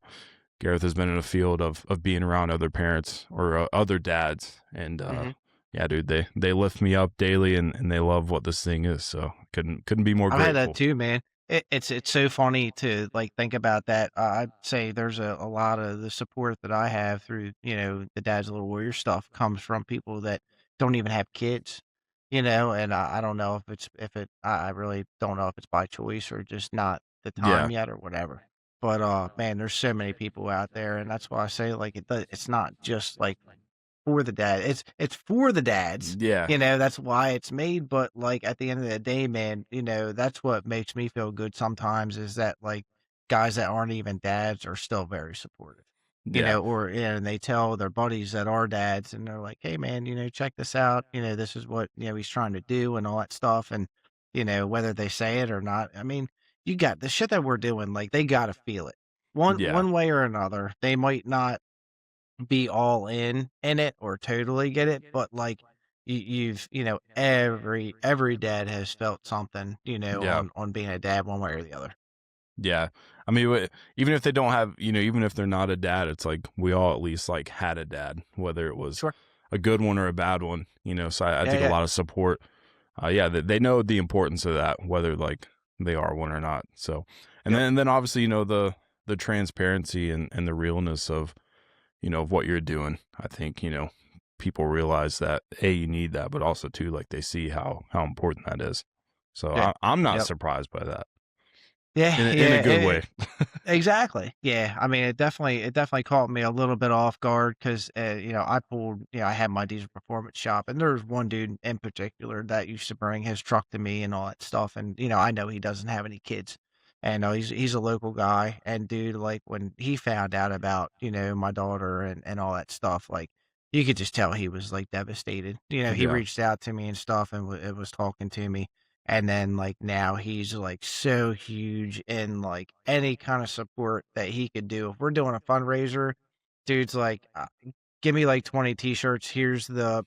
Gareth has been in a field of being around other parents or other dads, and Hmm. yeah, dude, they lift me up daily, and they love what this thing is. So couldn't be more I've had that grateful. too, man. It's so funny to like think about that. I'd say there's a lot of the support that I have through the Dad's Little Warrior stuff comes from people that don't even have kids, and I don't know if it I really don't know if it's by choice or just not the time Yeah, yet or whatever. But man, there's so many people out there, and that's why I say like it's not just like for the dad. It's for the dads. yeah, That's why it's made, but, like, at the end of the day, man, that's what makes me feel good sometimes is that, like, guys that aren't even dads are still very supportive, yeah, or and they tell their buddies that are dads, and they're like, "Hey, man, check this out, this is what, he's trying to do," and all that stuff, and, whether they say it or not, I mean, you got the shit that we're doing, like, they gotta feel it. yeah, One way or another, they might not be all in it or totally get it, but, like, you've every dad has felt something, yeah. on being a dad one way or the other. Yeah. I mean, even if they don't have, even if they're not a dad, it's like we all at least like had a dad, whether it was Sure. a good one or a bad one, So I Yeah, think a yeah. lot of support, yeah, they know the importance of that, whether like they are one or not. So, Yep. and then obviously, the transparency and the realness of what you're doing. I think, people realize that you need that, but also too, like they see how important that is. So Yeah. I'm not Yep. surprised by that Yeah, in a yeah, good way. exactly. Yeah, I mean, it definitely caught me a little bit off guard 'cause, I had my diesel performance shop, and there's one dude in particular that used to bring his truck to me and all that stuff, and, I know he doesn't have any kids, and, he's a local guy, and dude, like, when he found out about, my daughter and all that stuff, like, you could just tell he was, like, devastated. He Yeah. reached out to me and stuff and was talking to me, and then, like, now he's, like, so huge in, like, any kinda support that he could do. If we're doing a fundraiser, dude's like, "Give me, like, 20 T-shirts, here's the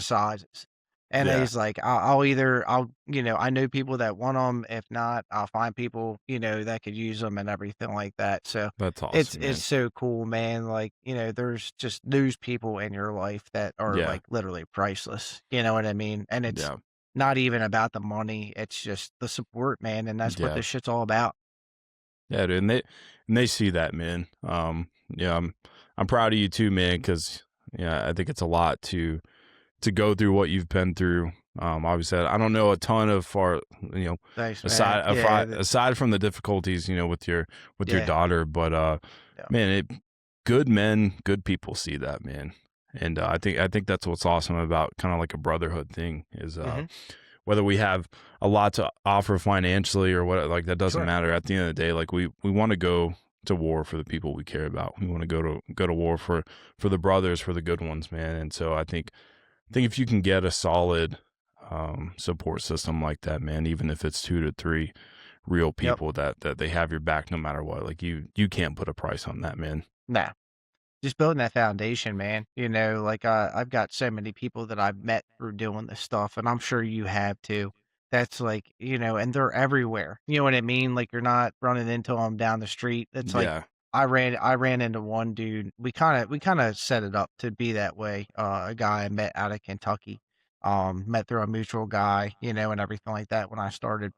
sizes." And Yeah. he's like, I'll either I know people that want them. If not, I'll find people, that could use them and everything like that." So, That's it's awesome, it's man. so cool, man, like, there's just those people in your life that are, Yeah. like, literally priceless, you know what I mean? And it's Yeah. not even about the money, it's just the support, man, and that's what Yeah. this shit's all about. Yeah, dude. And they see that, man. Yeah, I'm proud of you too, man, because yeah, I think it's a lot to go through what you've been through. Obviously, I don't know a ton of far, you know, Thanks, man. aside Yeah, aside from the difficulties, with your yeah, daughter, but yeah. man, good men, good people see that, man. And I think that's what's awesome about kind of like a brotherhood thing is Mhm. whether we have a lot to offer financially or what, like that doesn't Sure. matter. At the end of the day, like we want to go to war for the people we care about. We want to go to war for the brothers, for the good ones, man. And so I think if you can get a solid support system like that, man, even if it's 2 to 3 real Yep. people that they have your back no matter what, like you can't put a price on that, man. Nah. Just building that foundation, man. Like, I've got so many people that I've met through doing this stuff, and I'm sure you have too. That's like, and they're everywhere. You know what I mean? Like, you're not running into them down the street. It's like Yeah, I ran into one dude. We kinda set it up to be that way. A guy I met out of Kentucky, met through a mutual guy, and everything like that when I started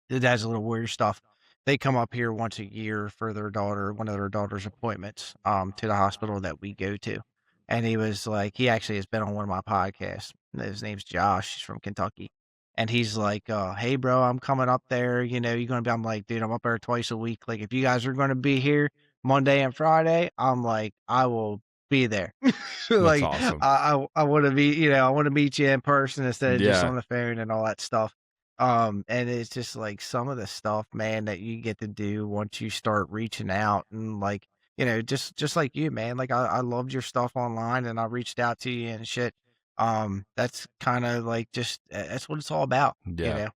the Dad's Little Warrior stuff. They come up here once a year for one of their daughter's appointments, to the hospital that we go to. And he was like, he actually has been on one of my podcasts. His name's Josh. He's from Kentucky. And he's like, "Hey, bro, I'm coming up there. You're going to be," I'm like, "Dude, I'm up there twice a week. Like, if you guys are going to be here Monday and Friday, I'm like, I will be there." that's Like, awesome. I want to be, I want to meet you in person instead of just Yeah, on the phone and all that stuff. And it's just like some of the stuff, man, that you get to do once you start reaching out and like, just like you, man. Like I loved your stuff online and I reached out to you and shit. That's kind of like just that's what it's all about, you yeah, know.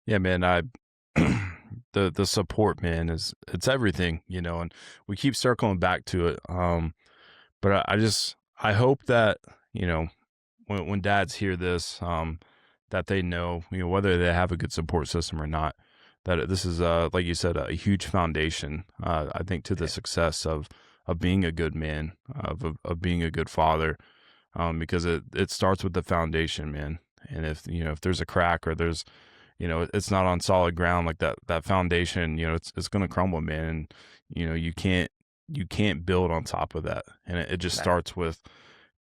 yeah, man. The support, man, it's everything, and we keep circling back to it. But I hope that when dads hear this, that they know, whether they have a good support system or not, that this is like you said, a huge foundation. I think to the Yeah, success of being a good man, of being a good father, because it starts with the foundation, man. And if if there's a crack or there's it's not on solid ground, like that foundation, it's gonna crumble, man. And you can't build on top of that. And it just no. starts with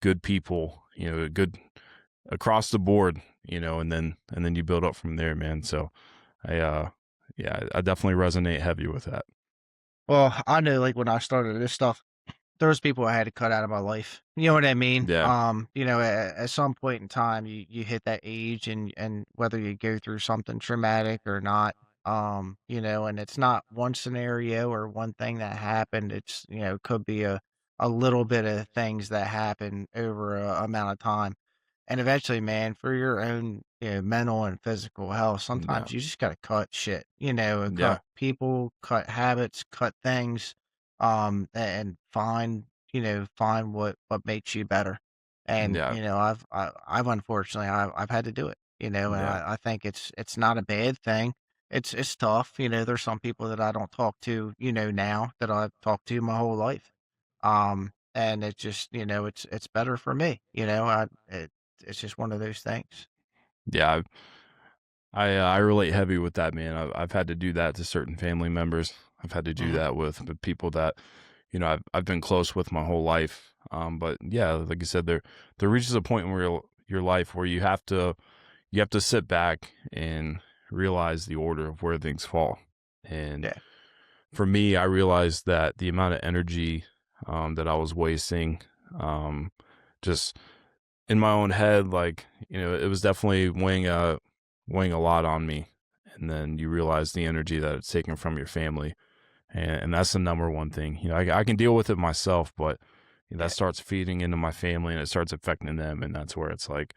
good people, good across the board, and then you build up from there, man. So I yeah, I definitely resonate heavy with that. Well, I know, like, when I started this stuff, there was people I had to cut out of my life. You know what I mean? Yeah. At some point in time, you hit that age, and whether you go through something traumatic or not, and it's not one scenario or one thing that happened. It's could be a little bit of things that happen over a amount of time. And eventually, man, for your own, mental and physical health, Yeah. sometimes you just gotta cut shit, and Yeah. cut people, cut habits, cut things, and find what makes you better. And, Yeah. I've unfortunately, I've had to do it, and Yeah. I think it's not a bad thing. It's tough, there's some people that I don't talk to, now that I've talked to my whole life. And it's just, it's better for me, it's just one of those things. Yeah. I relate heavy with that, man. I've had to do that to certain family members. I've had to do Mhm. that with people that I've been close with my whole life. But yeah, like you said, there reaches a point in your life where you have to sit back and realize the order of where things fall. And Yeah, for me, I realized that the amount of energy that I was wasting, um, just in my own head, like it was definitely weighing a lot on me. And then you realize the energy that it's taken from your family, and that's the number one thing. I can deal with it myself, but that yeah. starts feeding into my family and it starts affecting them, and that's where it's like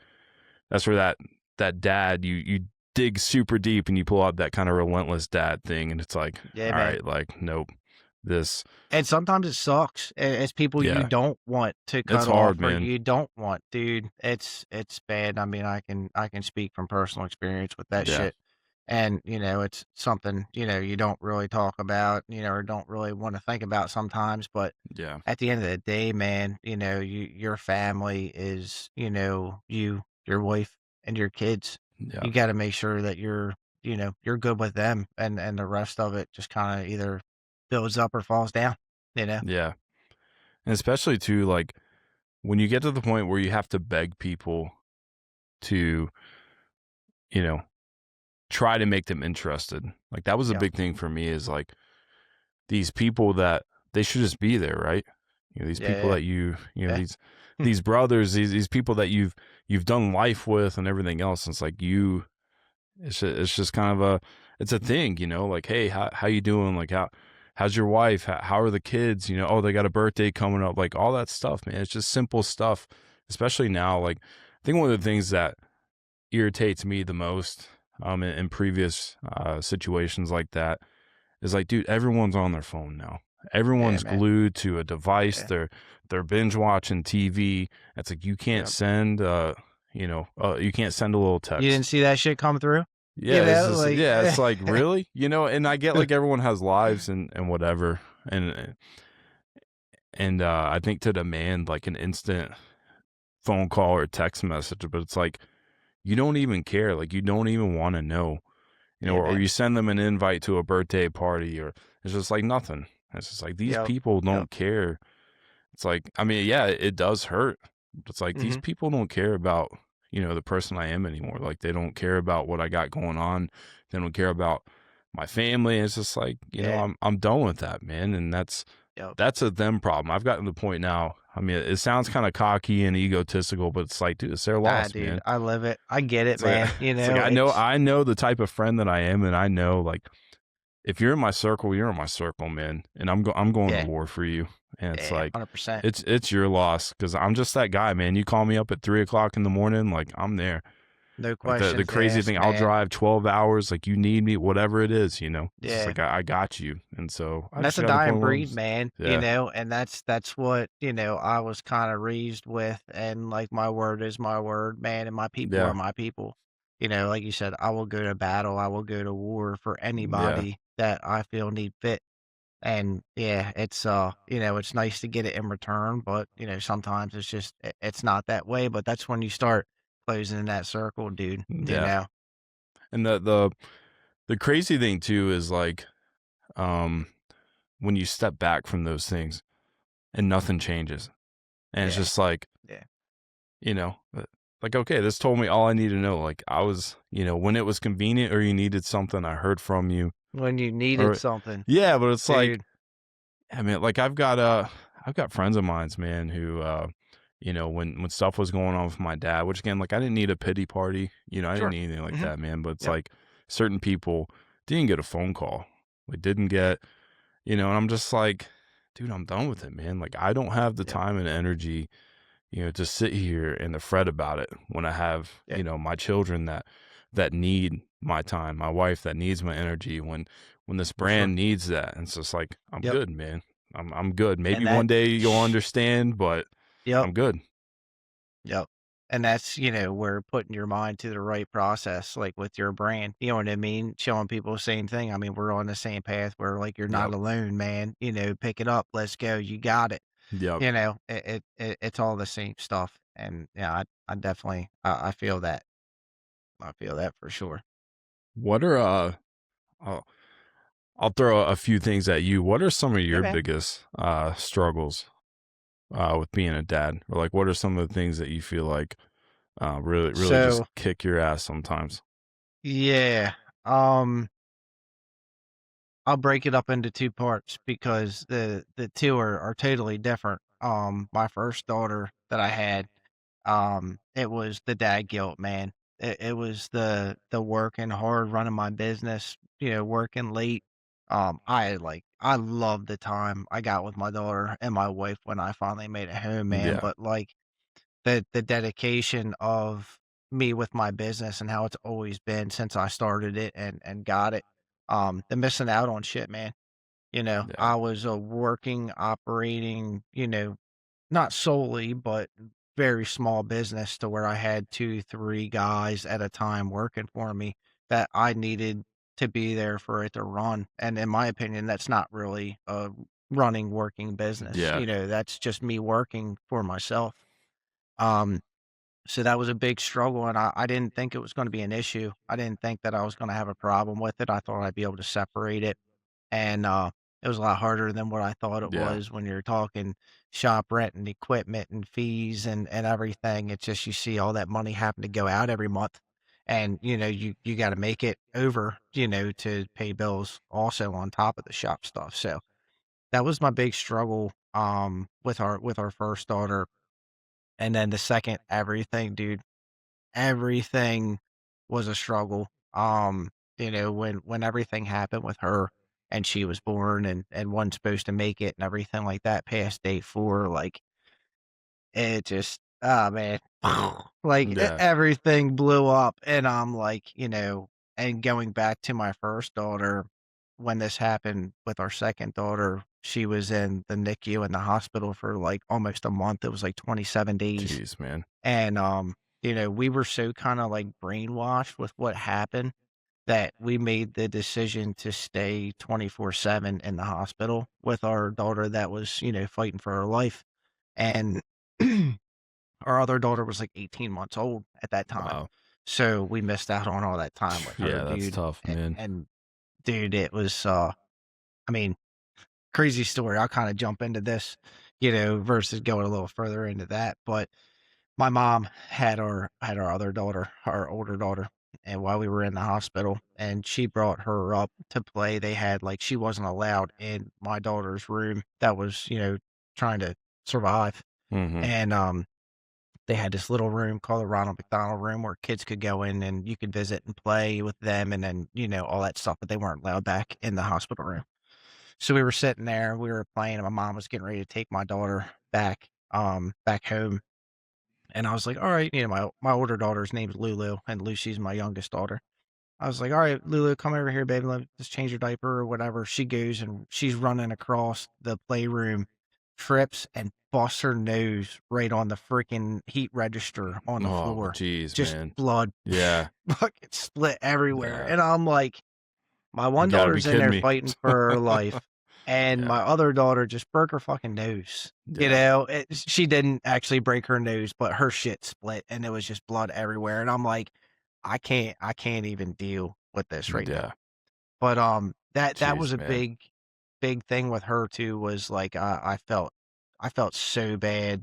that's where that dad you dig super deep and you pull out that kind of relentless dad thing, and it's like, Yeah, all man. right, like nope, this, And sometimes it sucks. It's people you yeah, don't want to it's cut off hard, or man. you don't want, dude. It's bad. I mean, I can speak from personal experience with that Yeah, shit. And, it's something, you don't really talk about, or don't really want to think about sometimes. But yeah, at the end of the day, man, your family is, your wife and your kids. yeah, You got to make sure that you're good with them, and the rest of it just kind of either builds up or falls down, you know? yeah. And especially too, like when you get to the point where you have to beg people to, you know, try to make them interested. Like that was a Yeah. big thing for me is like these people that they should just be there, right? These people Yeah, that yeah. Yeah. these brothers, these people that you've done life with and everything else. And it's like it's just kind of it's a thing, like, hey, how you doing? Like how's your wife? How are the kids? Oh, they got a birthday coming up, like all that stuff, man. It's just simple stuff, especially now. Like I think one of the things that irritates me the most in previous situations like that is like, dude, everyone's on their phone now. Yeah, Everyone's man. glued to a device. Yeah. They're binge watching TV. It's like Yeah. you can't send a little You didn't text. see that shit come through? Yeah, it's just Like yeah, it's like really, and I get like everyone has lives and whatever, and I think to demand like an instant phone call or text message, but it's like you don't even care, like you don't even want to know, Yeah, or man. you send them an invite to a birthday party, or it's just like nothing. It's just like these Yep. people Yep. don't care. It's like, I mean, yeah, it does hurt. But it's like these Mhm. people don't care about, the person I am anymore. Like they don't care about what I got going on. They don't care about my family. It's just like, Yeah. I'm done with that, man. And that's Yep. that's a them problem. I've gotten to the point now. I mean, it sounds kind of cocky and egotistical, but it's like, dude, it's their Nah, loss, dude, man. I live it. I get it, It's like man. it's like I know the type of friend that I am, and I know like if you're in my circle, you're in my circle, man. And I'm going to Yeah. war for you. And it's Yeah, like 100%. it's your loss because I'm just that guy, man. You call me up at 3 o'clock in the morning, like I'm there. No Like the questions crazy asked, thing, I'll man. drive 12 hours. Like you need me, whatever it is, It's just Yeah. like I got you. And so I And that's just a got to the dying point where I'm breed, just, man, yeah, and that's what, I was kinda raised with, and, like, my word is my word, man, and my people are yeah, my people. Like you said, I will go to battle, I will go to war for Yeah. anybody that I feel need fit. And yeah, it's nice to get it in return, but sometimes it's just it's not that way. But that's when you start closing that circle, dude. Yeah. And the crazy thing too is like, um, when you step back from those things and nothing changes, and it's Yeah, just like, yeah. you know, uh, like, okay, this told me all I need to know. Like, I was, when it was convenient or you needed something, I heard from you. When you needed Or, something, yeah, but it's like, dude. I mean, like, I've got friends of mine's, man, who, when stuff was going on with my dad, which again, like, I didn't need a pity party, I didn't Sure. need anything like Hmm. that, man. But it's Yep. like certain people didn't get a phone call, like, didn't Yeah. get, and I'm just like, dude, I'm done with it, man. Like, I don't have the Yep. time and energy, to sit here and to fret about it when I have, Yeah. my children that need my time, my wife that needs my energy, when this For sure. brand needs that. And it's just like, I'm Yep. good, man. I'm good. Maybe And that. one day you'll understand, but Yep. I'm good. Yep. And that's, where putting your mind to the right process, like with your brand, you know what I mean? Showing people the same thing. I mean, we're on the same path where like you're not Yep. alone, man. Pick it up. Let's go. You got it. Yep. It's all the same stuff. And yeah, I definitely I feel that. I feel that for sure. What are I'll, I'll throw a few things at you. What are some of Yeah, your man. biggest struggles with being a dad? Or like what are some of the things that you feel like really really just So kick your ass sometimes? yeah. Um I'll break it up into 2 parts because the 2 are totally different. My first daughter that I had, it was the dad guilt, man. It was the working hard, running my business, working late. I loved the time I got with my daughter and my wife when I finally made it home, man, Yeah. but, like, the dedication of me with my business and how it's always been since I started it and got it, the missing out on shit, man. Yeah. I was a working, operating, not solely, but very small business to where I had 2, 3 guys at a time working for me that I needed to be there for it to run, and in my opinion, that's not really a running, working business, Yeah. that's just me working for myself. Um, so that was a big struggle, and I didn't think it was gonna be an issue. I didn't think that I was gonna have a problem with it. I thought I'd be able to separate it, and, it was a lot harder than what I thought it Yeah. was when you're talking shop rent and equipment and fees and everything. It's just you see all that money having to go out every month, and, you gotta make it over, to pay bills also on top of the shop stuff. So, that was my big struggle, with our first daughter, and then the second, everything, dude. Everything was a struggle. When everything happened with her and she was born and wasn't supposed to make it and everything like that past day 4, like, it just oh, man. Like, Yeah. everything blew up, and I'm like, and going back to my first daughter, when this happened with our second daughter, she was in the NICU in the hospital for, like, almost a month. It was, like, 27 days. Jeez, man. And, we were so kinda, like, brainwashed with what happened that we made the decision to stay 24/7 in the hospital with our daughter that was, fighting for her life. And our other daughter was, like, 18 months old at that time. Wow. So we missed out on all that time with her, Yeah, that's dude. tough, man. And dude, it was, I mean, crazy story. I'll kinda jump into this, versus going a little further into that, but my mom had our other daughter, our older daughter, and while we were in the hospital, and she brought her up to play. They had like she wasn't allowed in my daughter's room that was, trying to survive. Mhm. And they had this little room called the Ronald McDonald Room where kids could go in and you could visit and play with them and then, all that stuff, but they weren't allowed back in the hospital room. So we were sitting there, we were playing, and my mom was getting ready to take my daughter back home, and I was like, "All right," my older daughter's name's Lulu, and Lucy's my youngest daughter. I was like, "All right, Lulu, come over here, baby. Let's change your diaper or whatever." She goes and she's running across the playroom trips and busts her nose right on the freaking heat register on the Oh, floor. jeez, Just man. blood Yeah. fucking split everywhere. Yeah. And I'm like, my You one gotta be daughter's in kidding there me. fighting for her life, and Yeah. my other daughter just broke her fucking nose. You Yeah. know, she didn't actually break her nose, but her shit split and it was just blood everywhere. And I'm like, I can't even deal with this right now. Yeah. But that was Jeez, a man. big thing with her too. Was like I felt so bad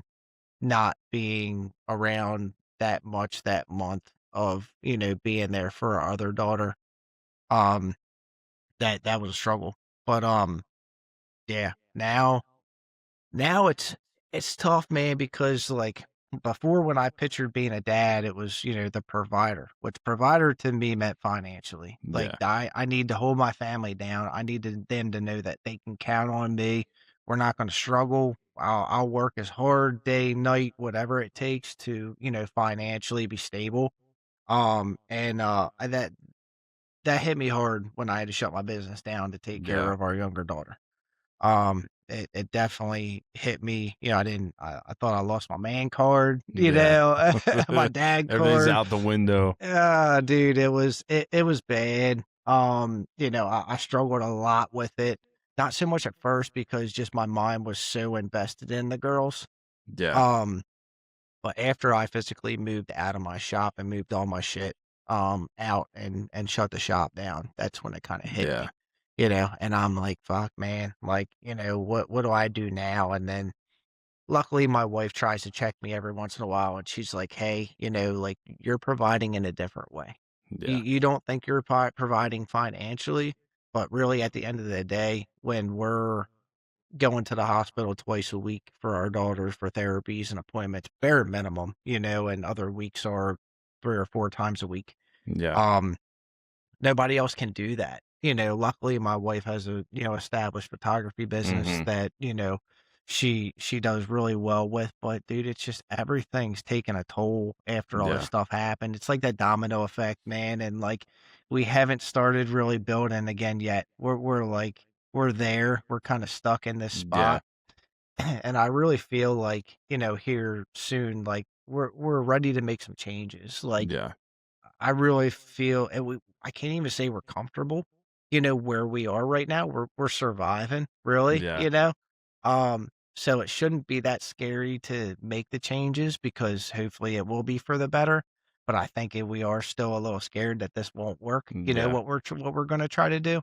not being around that much that month of being there for our other daughter. Um, that was a struggle. But yeah, now it's tough, man, because, like, before when I pictured being a dad, it was, the provider, which provider to me meant financially. Like, Yeah. I need to hold my family down. I needed them to know that they can count on me. We're not gonna struggle. I'll work as hard day, night, whatever it takes to, financially be stable. That hit me hard when I had to shut my business down to take care Yeah. of our younger daughter. It definitely hit me. I thought I lost my man card, Yeah. my dad Everything's card. out the window. Dude, it was bad. I struggled a lot with it. Not so much at first because just my mind was so invested in the girls. Yeah. Um, but after I physically moved out of my shop and moved all my shit, out and shut the shop down, that's when it kinda hit Yeah. me, and I'm like, "Fuck, man, like, what do I do now?" And then, luckily, my wife tries to check me every once in a while, and she's like, "Hey, like, you're providing in a different way. You Yeah. you don't think you're providing financially, but really, at the end of the day, when we're going to the hospital twice a week for our daughters for therapies and appointments, bare minimum, and other weeks are 3 or 4 times a week. Yeah. Um, Nobody else can do that. Luckily my wife has a, established photography business Mhm. that, she does really well with, but dude, it's just everything's taken a toll after all this Yeah. stuff happened. It's like that domino effect, man, and like we haven't started really building again yet. We're like we're there. We're kind of stuck in this Yeah. spot. And I really feel like, here soon, like we're ready to make some changes. Like Yeah. I really feel, and I can't even say we're comfortable, where we are right now. We're surviving, really, Yeah. so it shouldn't be that scary to make the changes because hopefully it will be for the better. But I think we are still a little scared that this won't work. Yeah. What we're gonna try to do.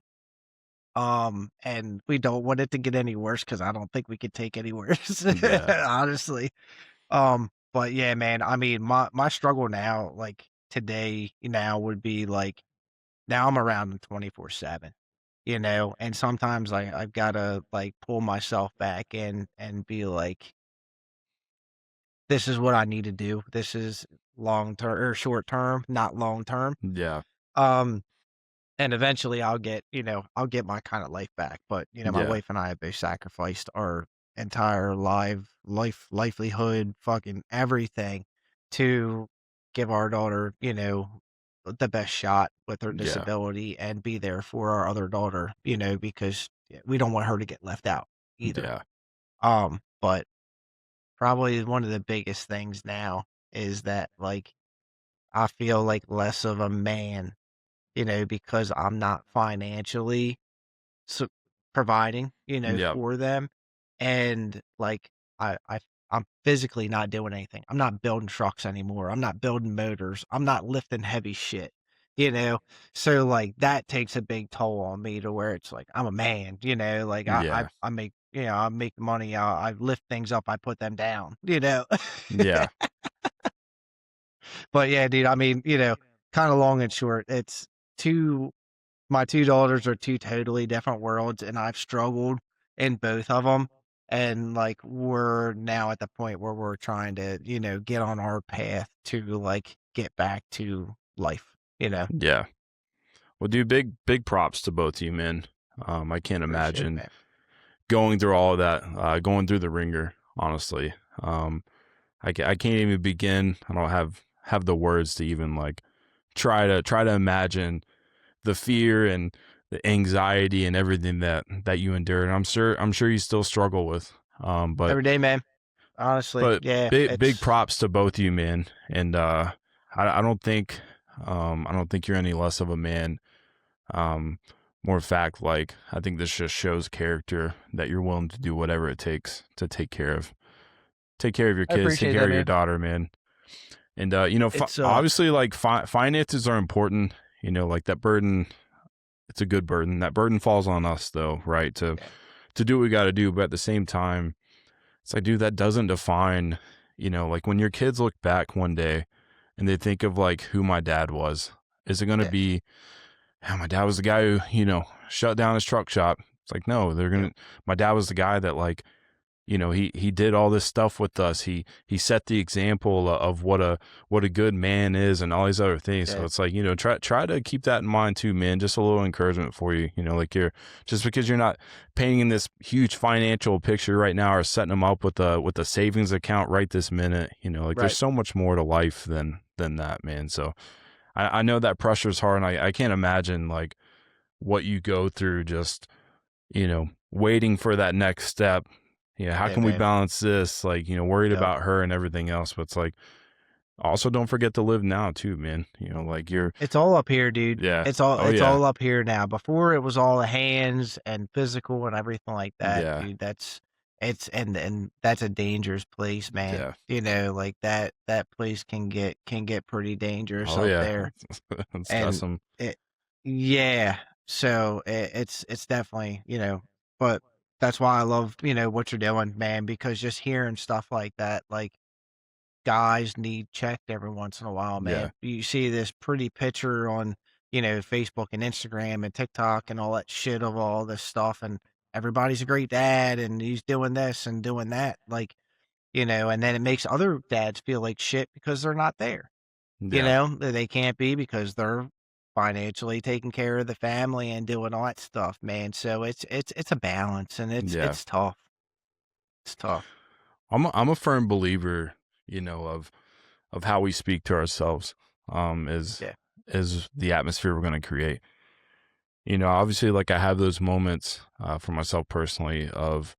And we don't want it to get any worse because I don't think we could take any worse, Yeah. honestly. But yeah, man, I mean, my struggle now, like today now would be like now I'm around them 24/7, and sometimes I've gotta like pull myself back in and be like, this is what I need to do. This is long term or short term, not long term. Yeah. Um, And eventually I'll get my kind of life back, but, my Yeah. wife and I have both sacrificed our entire livelihood, fucking everything to give our daughter, the best shot with her Yeah. disability and be there for our other daughter, because we don't want her to get left out either. Yeah. But probably one of the biggest things now is that, like, I feel like less of a man, because I'm not financially su providing, Yep. for them, and, like, I'm physically not doing anything. I'm not building trucks anymore. I'm not building motors. I'm not lifting heavy shit, you know? So, like, that takes a big toll on me to where it's like, I'm a man, like, Yeah. I make money, I lift things up, I put them down, you know? Yeah. But, yeah, dude, I mean, kinda long and short, it's 2 my 2 daughters are 2 totally different worlds, and I've struggled in both of them. And, like, we're now at the point where we're trying to, get on our path to, like, get back to life, Yeah. Well, dude, big props to both of you, man. I can't Appreciate it, imagine man. going through all of that, going through the ringer, honestly. I can't even begin. I don't have the words to even like try to imagine the fear and the anxiety and everything that you endured. And I'm sure you still struggle with. But Every day, man. Honestly, but yeah, big it's props to both you, man. And I don't think I don't think you're any less of a man. Um, More fact, like I think this just shows character that you're willing to do whatever it takes to take care of your I kids, take appreciate care that, of your man. daughter, man. And It's obviously, like finances are important. Like that burden, it's a good burden. That burden falls on us, though, right? yeah, To do what we got to do, but at the same time, it's like, dude, that doesn't define. Like when your kids look back one day and they think of like who my dad was, is it going to yeah, be, yeah, my dad was the guy who shut down his truck shop? It's like, no, they're yep, gonna. My dad was the guy that like he did all this stuff with us. He set the example of what a good man is and all these other things. So yeah, it's like, try to keep that in mind too, man. Just a little encouragement for you. Like you're just because you're not painting this huge financial picture right now or setting them up with a savings account right this minute. Like there's right. so much more to life than that, man. So I know that pressure's hard, and I can't imagine like what you go through just waiting for that next step. How Yeah, can we man. balance this? Like, worried Yep. about her and everything else. But it's like, also don't forget to live now too, man. Like you're, It's all up here, dude. yeah. It's all Oh, it's yeah. all up here now. Before it was all the hands and physical and everything like that, Yeah. dude. It's and that's a dangerous place, man. Yeah. Like that place can get pretty dangerous Oh, up yeah. there. That's And some, it yeah. So it's definitely, but that's why I love, what you're doing, man, because just hearing stuff like that, like guys need checked every once in a while, yeah. man. You see this pretty picture on, Facebook and Instagram and TikTok and all that shit of all this stuff, and everybody's a great dad and he's doing this and doing that, like, and then it makes other dads feel like shit because they're not there. Yeah. They can't be because they're financially taking care of the family and doing all that stuff, man. So it's a balance and it's Yeah. it's tough. It's tough. I'm a firm believer, of how we speak to ourselves, Yeah. is the atmosphere we're going to create. Obviously, like I have those moments, for myself personally of,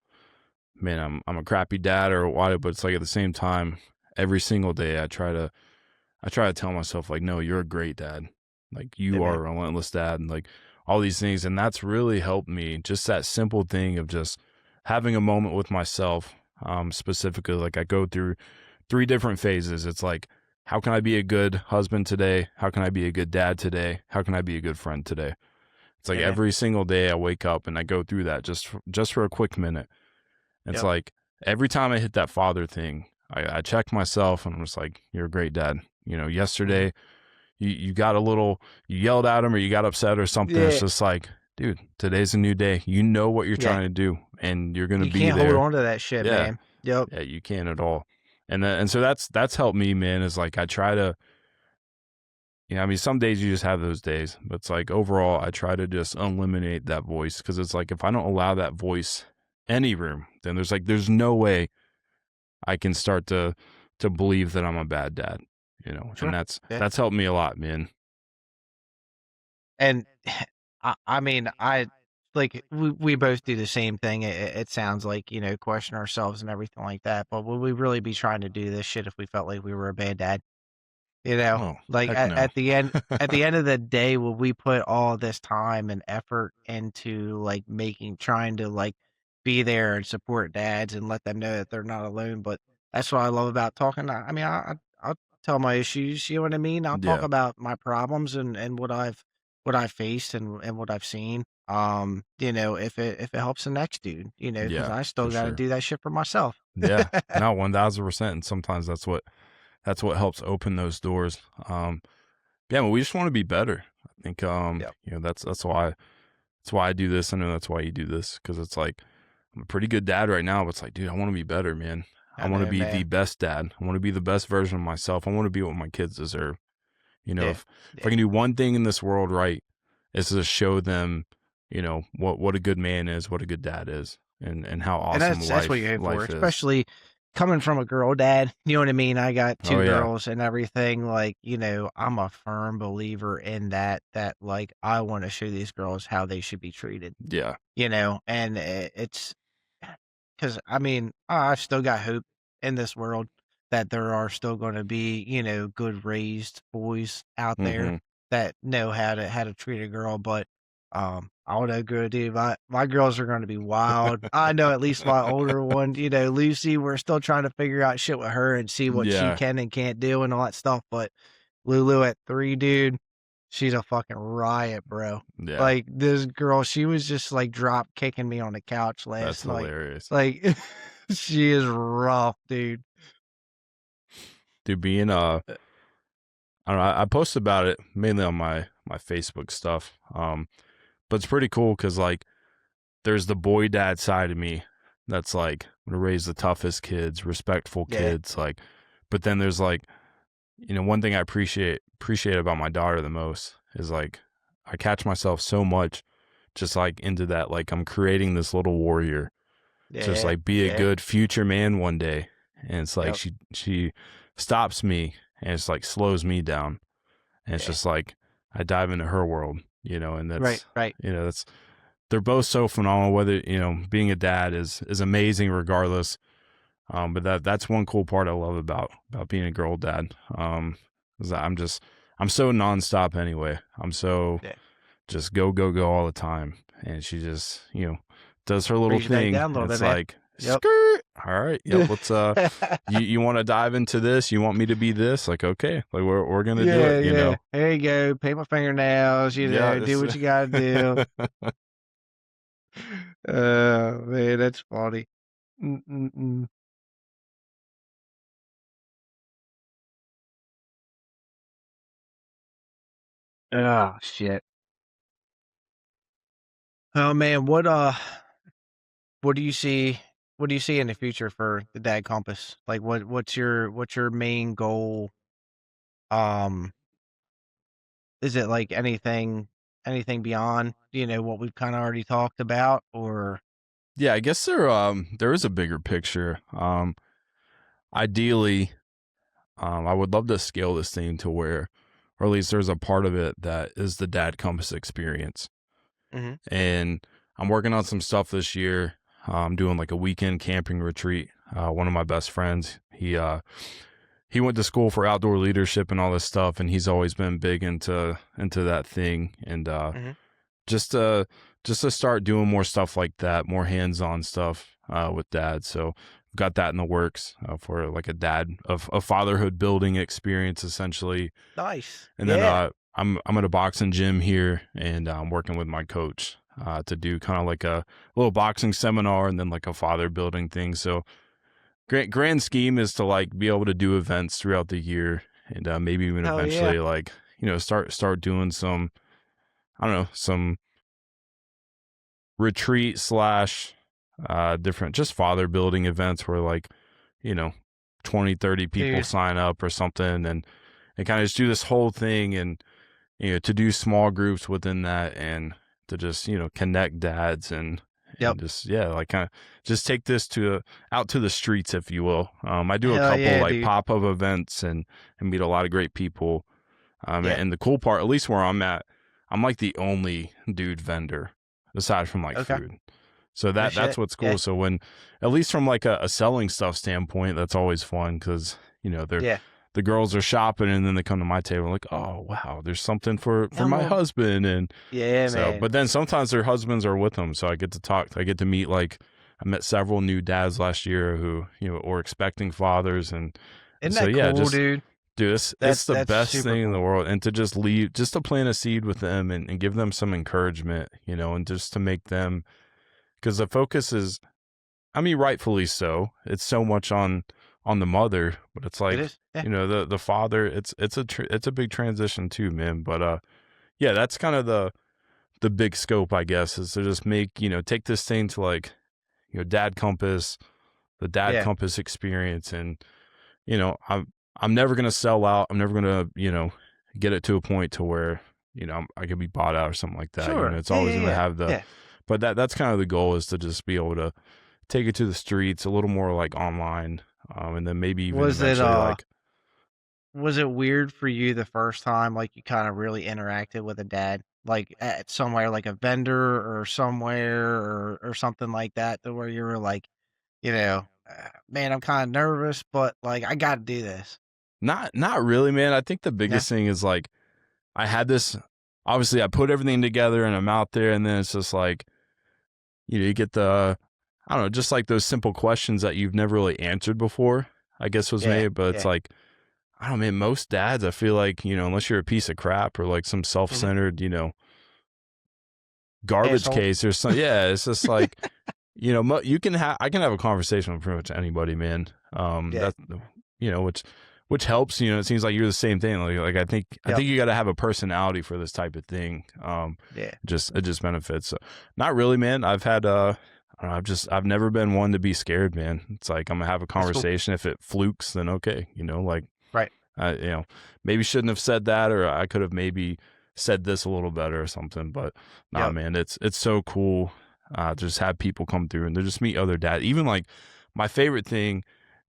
man, I'm a crappy dad or what, but it's like at the same time, every single day I try to tell myself like, no, you're a great dad. Like Yeah, you are man. a relentless dad and like all these things. And that's really helped me. Just that simple thing of just having a moment with myself. Specifically, like I go through 3 different phases. It's like, how can I be a good husband today? How can I be a good dad today? How can I be a good friend today? It's like Yeah, man. every single day I wake up and I go through that just for a quick minute. It's Yep. like every time I hit that father thing, I check myself and I'm just like, you're a great dad. Mhm. Yesterday you got a little, you yelled at him or you got upset or something. It's Yeah. just like, dude, today's a new day. You know what you're Yeah. trying to do and you're going to You be can't hold there. on to that shit, Yeah. man. Yep. Yeah, you can't at all. And so that's helped me, man, is like I try to, I mean, some days you just have those days, but it's like overall, I try to just eliminate that voice because it's like if I don't allow that voice any room, then there's no way I can start to believe that I'm a bad dad, and Sure. that's Yeah. that's helped me a lot, man. And I mean, I like we both do the same thing. It sounds like, question ourselves and everything like that. But would we really be trying to do this shit if we felt like we were a bad dad? Oh, Like heck no. at the end of the day, will we put all this time and effort into like trying to like be there and support dads and let them know that they're not alone? But that's what I love about talking. I mean, I'll tell my issues. You know what I mean? I'll talk Yeah, about my problems and what I've faced and what I've seen. If it helps the next dude, because yeah, I still for got to sure. do that shit for myself. Yeah, no, 1,000%. And sometimes that's what helps open those doors. Yeah, but we just want to be better. I think, Yep. that's why I do this. I know that's why you do this because it's like I'm a pretty good dad right now, but it's like, dude, I want to be better, man. I I want to know, be the man. best dad. I want to be the best version of myself. I want to be what my kids deserve. Yeah. If I Yeah. can do one thing in this world right, is to show them, what a good man is, what a good dad is, and how And awesome that's what life you're in for, life is. especially coming from a girl dad, you know what I mean? I got Oh 2 yeah, girls and everything, like, I'm a firm believer in that, like, I wanna show these girls how they should be treated, yeah, and it's because I mean, I've still got hope in this world that there are still going to be, good raised boys out there Mm-hmm. that know how to treat a girl. But I don't know, girl, dude. My girls are going to be wild. I know at least my older one, Lucy. We're still trying to figure out shit with her and see what she Yeah. can and can't do and all that stuff. But Lulu at 3, dude, she's a fucking riot, bro. Yeah. Like this girl, she was just like drop kicking me on the couch That's last night. hilarious. Like she is rough, dude. Dude, being I don't know, I post about it mainly on my Facebook stuff. But it's pretty cool because like there's the boy dad side of me that's like gonna raise the toughest kids, respectful Yeah, kids, like but then there's like, one thing I appreciate about my daughter the most is like I catch myself so much just like into that, like I'm creating this little warrior, just yeah, like be a yeah, good future man one day. And it's like yep, she stops me and it's like slows me down. And it's yeah. just like I dive into her world, and Right, right. that's they're both so phenomenal. Whether being a dad is amazing regardless. But that's one cool part I love about being a girl dad. Is that I'm so nonstop anyway. I'm so Yeah. just go go go all the time, and she just does her little Brings you back thing, down a and little bit, it's man. like Yep. skirt. All right, yep. Let's you want to dive into this? You want me to be this? Like okay, like we're gonna do Yeah, it. yeah. There you go. Paint my fingernails, Yeah, do what you gotta do. Man, that's funny. Mm-mm-mm. Oh shit. Oh man, what do you see? What do you see in the future for the Dad Compass? Like, what's your main goal? Um, is it like anything beyond what we've kind of already talked about, or yeah. I guess there is a bigger picture. Ideally, I would love to scale this thing to where, or at least there's a part of it that is the Dad Compass experience. hmm And I'm working on some stuff this year. I'm doing like a weekend camping retreat. One of my best friends, he went to school for outdoor leadership and all this stuff, and he's always been big into that thing. And hmm just to just to start doing more stuff like that, more hands-on stuff with dad. So I've got that in the works for like a fatherhood building experience essentially. nice, And then yeah, I'm at a boxing gym here, and I'm working with my coach to do kind of like a little boxing seminar and then like a father building thing. So grand scheme is to like be able to do events throughout the year, and maybe even hell yeah, eventually like start doing some, I don't know, some retreat slash different just father building events where like you know 20-30 people dude, sign up or something, and kind of just do this whole thing, and to do small groups within that, and to just connect dads, yep, and just yeah, like kind of just take this out to the streets, if you will. I do a hell couple yeah, like dude, pop-up events, and meet a lot of great people. yeah, And the cool part, at least where I'm at, I'm like the only dude vendor aside from like okay, food. So no that's shit, what's yeah, cool. So when, at least from like a selling stuff standpoint, that's always fun because yeah, the girls are shopping and then they come to my table like, oh wow, there's something for I'm my on, husband, and yeah, so. man, But then sometimes their husbands are with them, so I get to talk. I get to meet like I met several new dads last year who were expecting fathers, and isn't so that yeah, cool, just dude? dude, it's the That's best super thing in the cool. world, and to just leave, just to plant a seed with them, and give them some encouragement, and just to make them, because the focus is, I mean, rightfully so. It's so much on the mother, but it's It like is, yeah, the father. It's a big transition too, man. But yeah, that's kind of the big scope, I guess, is to just make take this thing to like Dad Compass, the Dad yeah, Compass experience, and I'm never gonna sell out. I'm never gonna get it to a point to where I could be bought out or something like that. sure, It's yeah, always yeah, gonna yeah, have the, yeah. but that's kind of the goal, is to just be able to take it to the streets, a little more like online, and then maybe even Was it eventually like, was it weird for you the first time, like, you kinda really interacted with a dad? Like, at somewhere, like a vendor or somewhere or something like that to where you were like, Man, I'm kind of nervous, but like I got to do this. Not really, man. I think the Yeah. biggest thing is like I had this. Obviously, I put everything together and I'm out there, and then it's just like you get the I don't know, just like those simple questions that you've never really answered before. I guess was Yeah. made, but it's Yeah. like I don't know, man. Most dads, I feel like unless you're a piece of crap or like some Hmm. self-centered, garbage Asshole. case or something. Yeah, it's just like you can have I can have a conversation with pretty much anybody, man. Yeah. That which helps. It seems like you're the same thing. Like I Yep. think you got to have a personality for this type of thing. Yeah. It just benefits. So, not really, man. I've had I don't know, I've never been one to be scared, man. It's like I'm gonna have a That's cool. conversation. If it flukes, then okay. Like Right. I maybe shouldn't have said that, or I could have maybe said this a little better or something. But nah, Yep. man, it's so cool. Just have people come through and to just meet other dads. Even like my favorite thing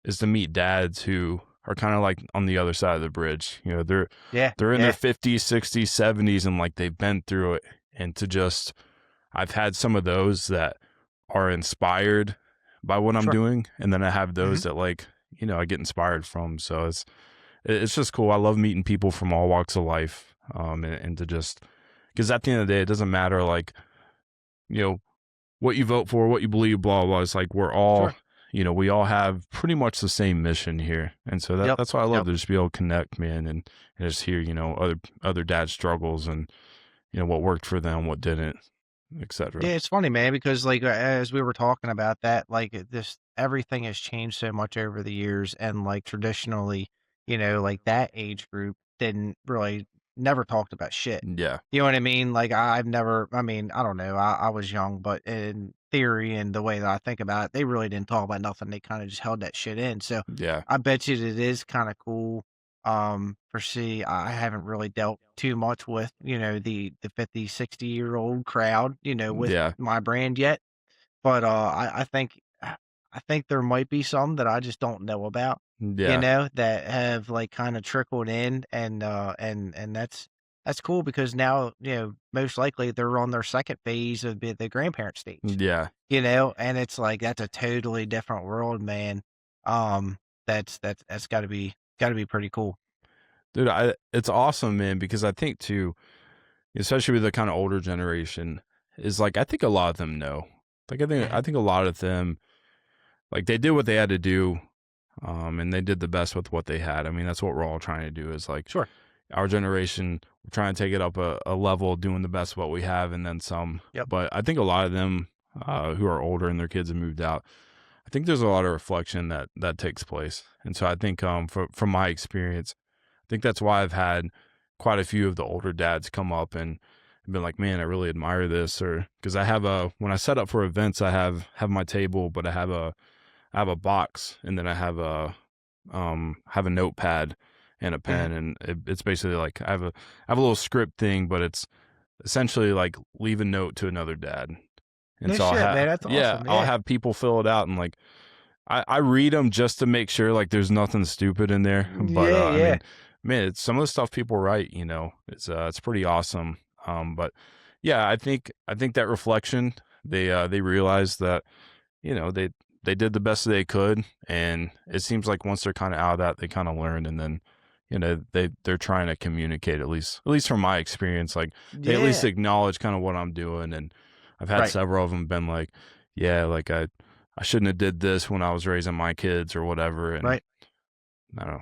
is to meet dads who are kind of like on the other side of the bridge. Yeah. They're in their Yeah. 50s, 60s, 70s, and like they've been through it. And to just I've had some of those that are inspired by what I'm Sure. doing, and then I have Hmm. those that like I get inspired from. So it's just cool. I love meeting people from all walks of life, and to just because at the end of the day, it doesn't matter like you know what you vote for, what you believe, blah blah. It's like we're all Sure. we all have pretty much the same mission here, and so Yep. that's why I love Yep. to just be able to connect, man, and just hear other dads' struggles and what worked for them, what didn't, Yeah, etc. it's funny, man, because like as we were talking about that, like this everything has changed so much over the years, and like traditionally, like that age group didn't really never talked about shit. Yeah, You know what I mean? Like I've never, I mean, I don't know, I was young, but in theory and the way that I think about it, they really didn't talk about nothing. They kind of just held that shit in. So yeah, I bet you that it is kind of cool. For see, I haven't really dealt too much with, the 50, 60-year-old crowd, with yeah, my brand yet. But I think there might be some that I just don't know about, yeah, that have like kind of trickled in, and that's cool because now, most likely they're on their second phase of the grandparent stage, yeah. and it's like that's a totally different world, man. Um, that's gotta be pretty cool. Dude, it's awesome, man, because I think too, especially with the kind of older generation, is like I think a lot of them know. Like Mhm. I think a lot of them like they did what they had to do, and they did the best with what they had. I mean, that's what we're all trying to do. Is like Sure. our generation, we're trying to take it up a level, doing the best what we have, and then some. Yep. But I think a lot of them who are older and their kids have moved out, I think there's a lot of reflection that takes place, and so I think from my experience. I think that's why I've had quite a few of the older dads come up and been like, "Man, I really admire this," or because I have when I set up for events, I have my table, but I have a box, and then I have a notepad and a Mhm. pen, and it's basically like I have a little script thing, but it's essentially like leave a note to another dad, and No so shit, man. That's awesome. I'll Yeah. have people fill it out and like I read them just to make sure like there's nothing stupid in there. But Yeah. I Yeah. mean, man, it's some of the stuff people write, it's pretty awesome. But yeah, I think that reflection, they realize that they did the best they could, and it seems like once they're kind of out of that, they kind of learn, and then they're trying to communicate at least from my experience, like they at least Yeah. acknowledge kind of what I'm doing, and I've had Right. several of them been like, yeah, like I shouldn't have did this when I was raising my kids or whatever, and Right. I don't know,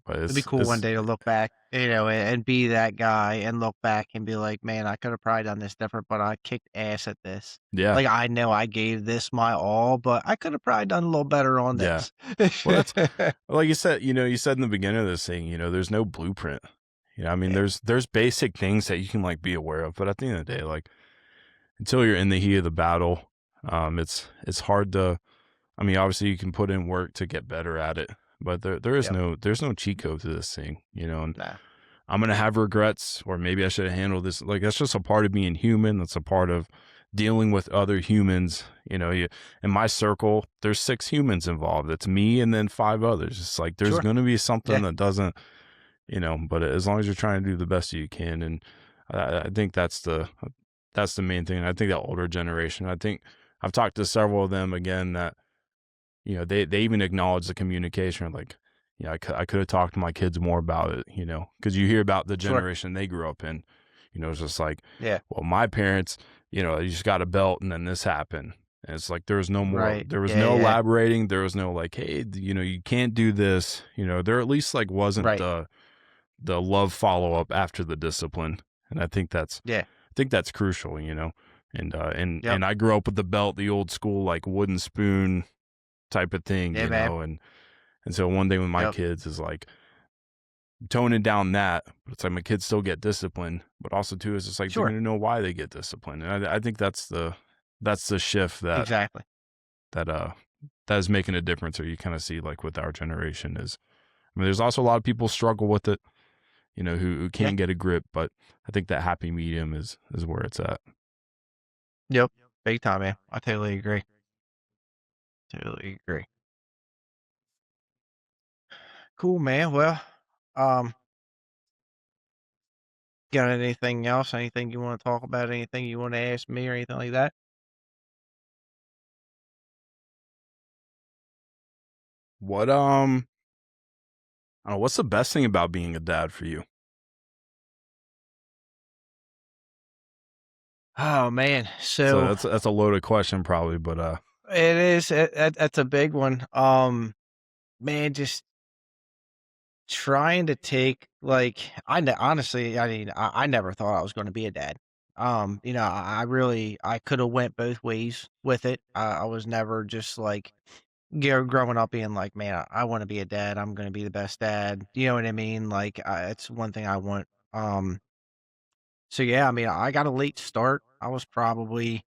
but It'd be cool one day to look back, and be that guy and look back and be like, "Man, I could have probably done this different, but I kicked ass at this." yeah, Like, I know I gave this my all, but I could have probably done a little better on yeah. this. Well, that's like you said, you said in the beginning of this thing, there's no blueprint. I mean, Yeah. there's basic things that you can like be aware of, but at the end of the day, like until you're in the heat of the battle, it's hard to. I mean, obviously you can put in work to get better at it, but there is Yep. there's no cheat code to this thing, and Nah. I'm gonna have regrets, or maybe I should have handled this. Like that's just a part of being human. That's a part of dealing with other humans. In my circle, there's 6 humans involved. It's me and then 5 others. It's like there's Sure. gonna be Yeah. something that doesn't, but as long as you're trying to do the best you can, and I think that's the main thing. I think that older generation. I think I've talked to several of them again that they even acknowledge the communication, like, I could have talked to my kids more about it, because you hear about the Sure. generation they grew up in. It's just like, Yeah. well, my parents, you just got a belt and then this happened. And it's like Right. there was Yeah. no Yeah. elaborating, there was no like, hey, you can't do this. There at least like wasn't Right. the love follow up after the discipline. And Yeah. I think that's crucial, And Yep. I grew up with the belt, the old school like wooden spoon type of thing, Yeah, man. and so one thing with my Yep. kids is like toning down that, but it's like my kids still get disciplined, but also too is just like they're Sure. gonna know why they get disciplined, and I think that's the shift Exactly. that that is making a difference, or you kind of see like with our generation is. I mean, there's also a lot of people struggle with it, who Yeah. can't get a grip, but I think that happy medium is where it's at. Yep. Big time, man. I totally agree. Totally agree. Cool, man. Well, um, got anything else? Anything you want to talk about? Anything you want to ask me or anything like that? What I don't know, what's the best thing about being a dad for you? Oh man. So So that's a loaded question probably, but it is. That's a big one. Man, just trying to take like honestly, I mean, I never thought I was going to be a dad. I really I could have went both ways with it. I was never just like growing up being like, man, I want to be a dad. I'm going to be the best dad. You know what I mean? Like, it's one thing I want. So yeah, I mean, I got a late start. I was probably,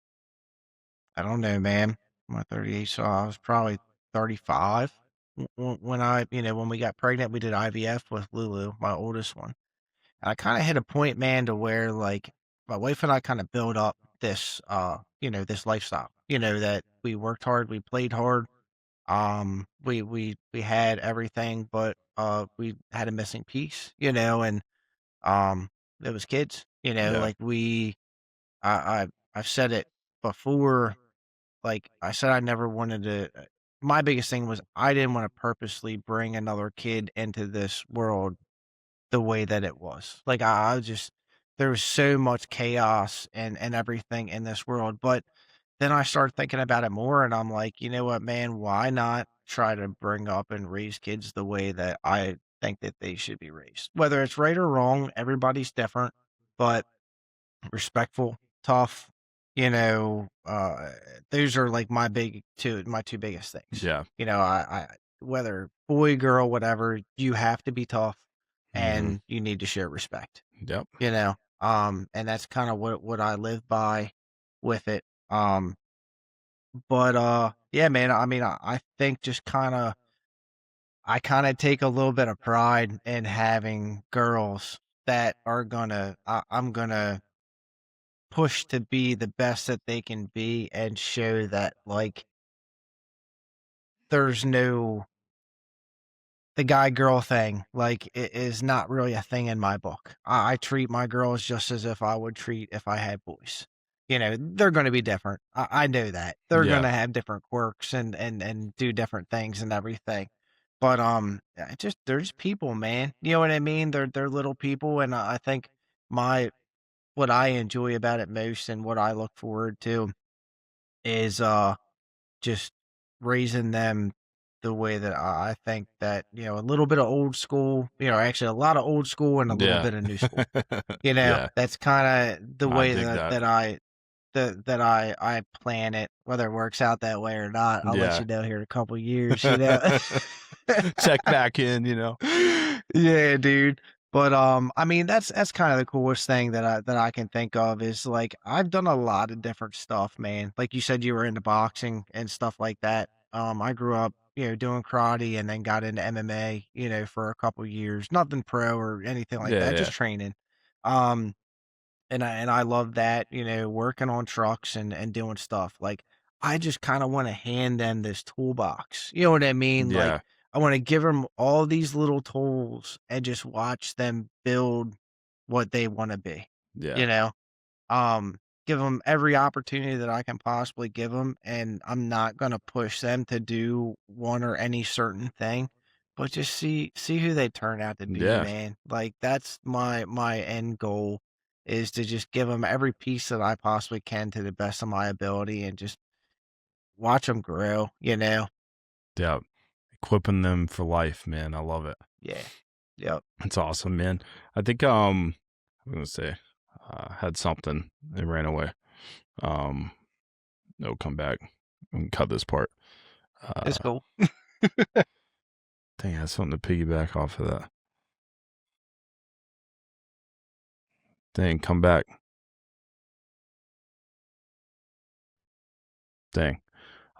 I don't know, man. I'm 38, so I was probably 35 when when we got pregnant. We did IVF with Lulu, my oldest one. And I kind of hit a point, man, to where like my wife and I kind of built up this, this lifestyle. That we worked hard, we played hard. We had everything, but we had a missing piece, and um, it was kids. yeah, Like I, I've said it before. Like I said, I never wanted to. My biggest thing was I didn't want to purposely bring another kid into this world the way that it was. Like I just there was so much chaos and everything in this world. But then I started thinking about it more, and I'm like, you know what, man? Why not try to bring up and raise kids the way that I think that they should be raised? Whether it's right or wrong, everybody's different, but respectful, tough, you know, uh, those are like my two biggest things. yeah, I whether boy, girl, whatever, you have to be tough hmm, and you need to share respect, yep, and that's kind of what I live by with it. But yeah, man, I mean, I think just I kind of take a little bit of pride in having girls that are I'm gonna push to be the best that they can be and show that like there's no the guy girl thing like it is not really a thing in my book. I treat my girls just as if I would treat if I had boys. They're going to be different. I know that they're going yeah, to have different quirks and do different things and everything. But they're just people, man. You know what I mean? They're little people, and I think my what I enjoy about it most and what I look forward to is just raising them the way that I think that, a little bit of old school, actually a lot of old school and a little yeah, bit of new school. yeah. That's kinda the I way dig that that. that I that I plan it. Whether it works out that way or not, I'll let Yeah. you know here in a couple years. Check back in, Yeah, dude. But, I mean, that's kinda the coolest thing that I can think of is, like, I've done a lot of different stuff, man. Like you said, you were into boxing and stuff like that. I grew up, doing karate and then got into MMA, for a couple years. Nothing pro or anything like Yeah, that, yeah, just training. Um and I love that, working on trucks and doing stuff. Like, I just kinda wanna hand them this toolbox, you know what I mean? Like, yeah, I wanna give them all these little tools and just watch them build what they wanna be, yeah, you know? Um, give them every opportunity that I can possibly give them, and I'm not gonna push them to do one or any certain thing, but just see who they turn out to be, Yeah. man. Like, that's my end goal is to just give them every piece that I possibly can to the best of my ability and just watch them grow, you know? Yeah. Equipping them for life, man. I love it. Yeah. Yep. It's awesome, man. I think I'm gonna say had something. It ran away. Um no, come back. We can cut this part. It's Uh cool. Dang, I had something to piggyback off of that. Dang, come back. Dang.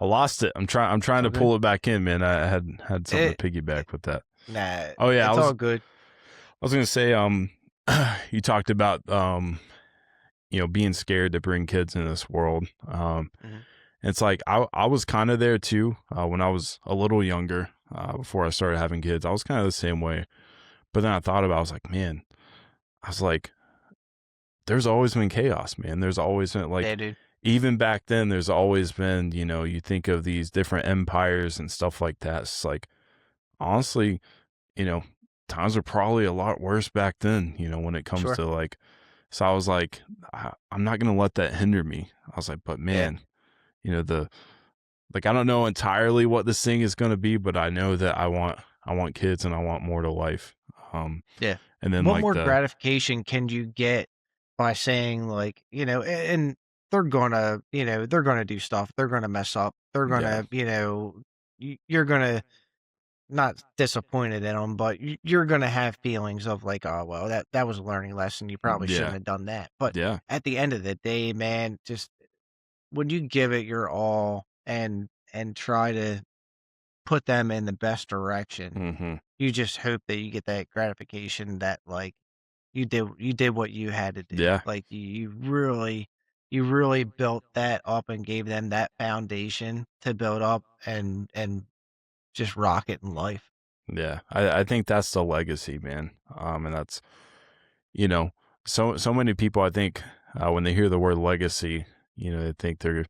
I lost it. I'm It's trying all to good. pull it back in, man. I had something to It piggyback with that. Nah, Oh yeah, it's all good. I was gonna say, you talked about being scared to bring kids into this world. Mhm. It's like I was kind of there too when I was a little younger, before I started having kids. I was kind of the same way. But then I thought about, it, I was like, man, I was like, there's always been chaos, man. There's always been Yeah, like, dude. even back then, there's always been, you think of these different empires and stuff like that. It's like, honestly, you know, times were probably a lot worse back then, when it comes Sure. to like, so I was like, I'm not going to let that hinder me. I was like, but Yeah. man, the, like, I don't know entirely what this thing is going to be, but I know that I want kids and I want more to life. Yeah. And then What like more gratification can you get by saying, like, and they're gonna do stuff. They're gonna mess up. They're yeah, gonna, you're gonna not disappointed in them, but you're gonna have feelings of like, oh well, that was a learning lesson. You probably shouldn't yeah, have done that. But yeah, at the end of the day, man, just when you give it your all and try to put them in the best direction, hmm, you just hope that you get that gratification that like you did what you had to do. yeah, Like you really built that up and gave them that foundation to build up and just rock it in life. yeah. I think that's the legacy, man. And that's, you know, so many people, I think, when they hear the word legacy, they think they're,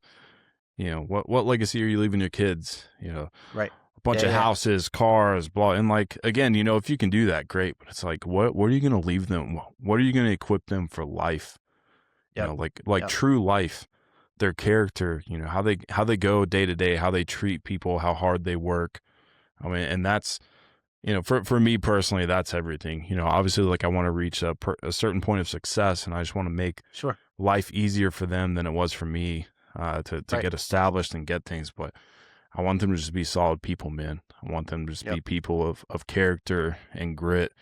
what legacy are you leaving your kids? Right. A bunch Yeah, of yeah. houses, cars, blah. And like, again, if you can do that, great. But it's like, what are you going to leave them? What are you going to equip them for life? Yep. Like Yep. true life, their character, how they go day to day, how they treat people, how hard they work. I mean, and that's, for me personally, that's everything. Obviously, like, I want to reach a certain point of success, and I just want to make Sure. life easier for them than it was for me, to Right. get established and get things. But I want them to just be solid people, man. I want them to just Yep. be people of character and grit,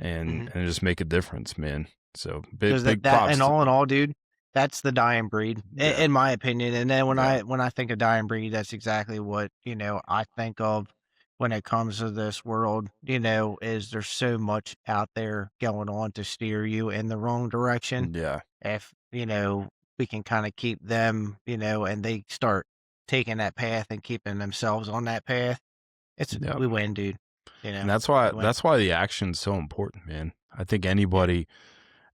Mhm. and just make a difference, man. So big 'Cause that big that props and to, all in all, dude, that's the dying breed, I yeah, in my opinion, and then when yeah, I think of dying breed, that's exactly what, I think of when it comes to this world, is there's so much out there going on to steer you in the wrong direction. yeah, If, we can kinda keep them, and they start taking that path and keeping themselves on that path, yeah. we win, dude, And that's why we win. that's why the action's so important, man. I think Yeah.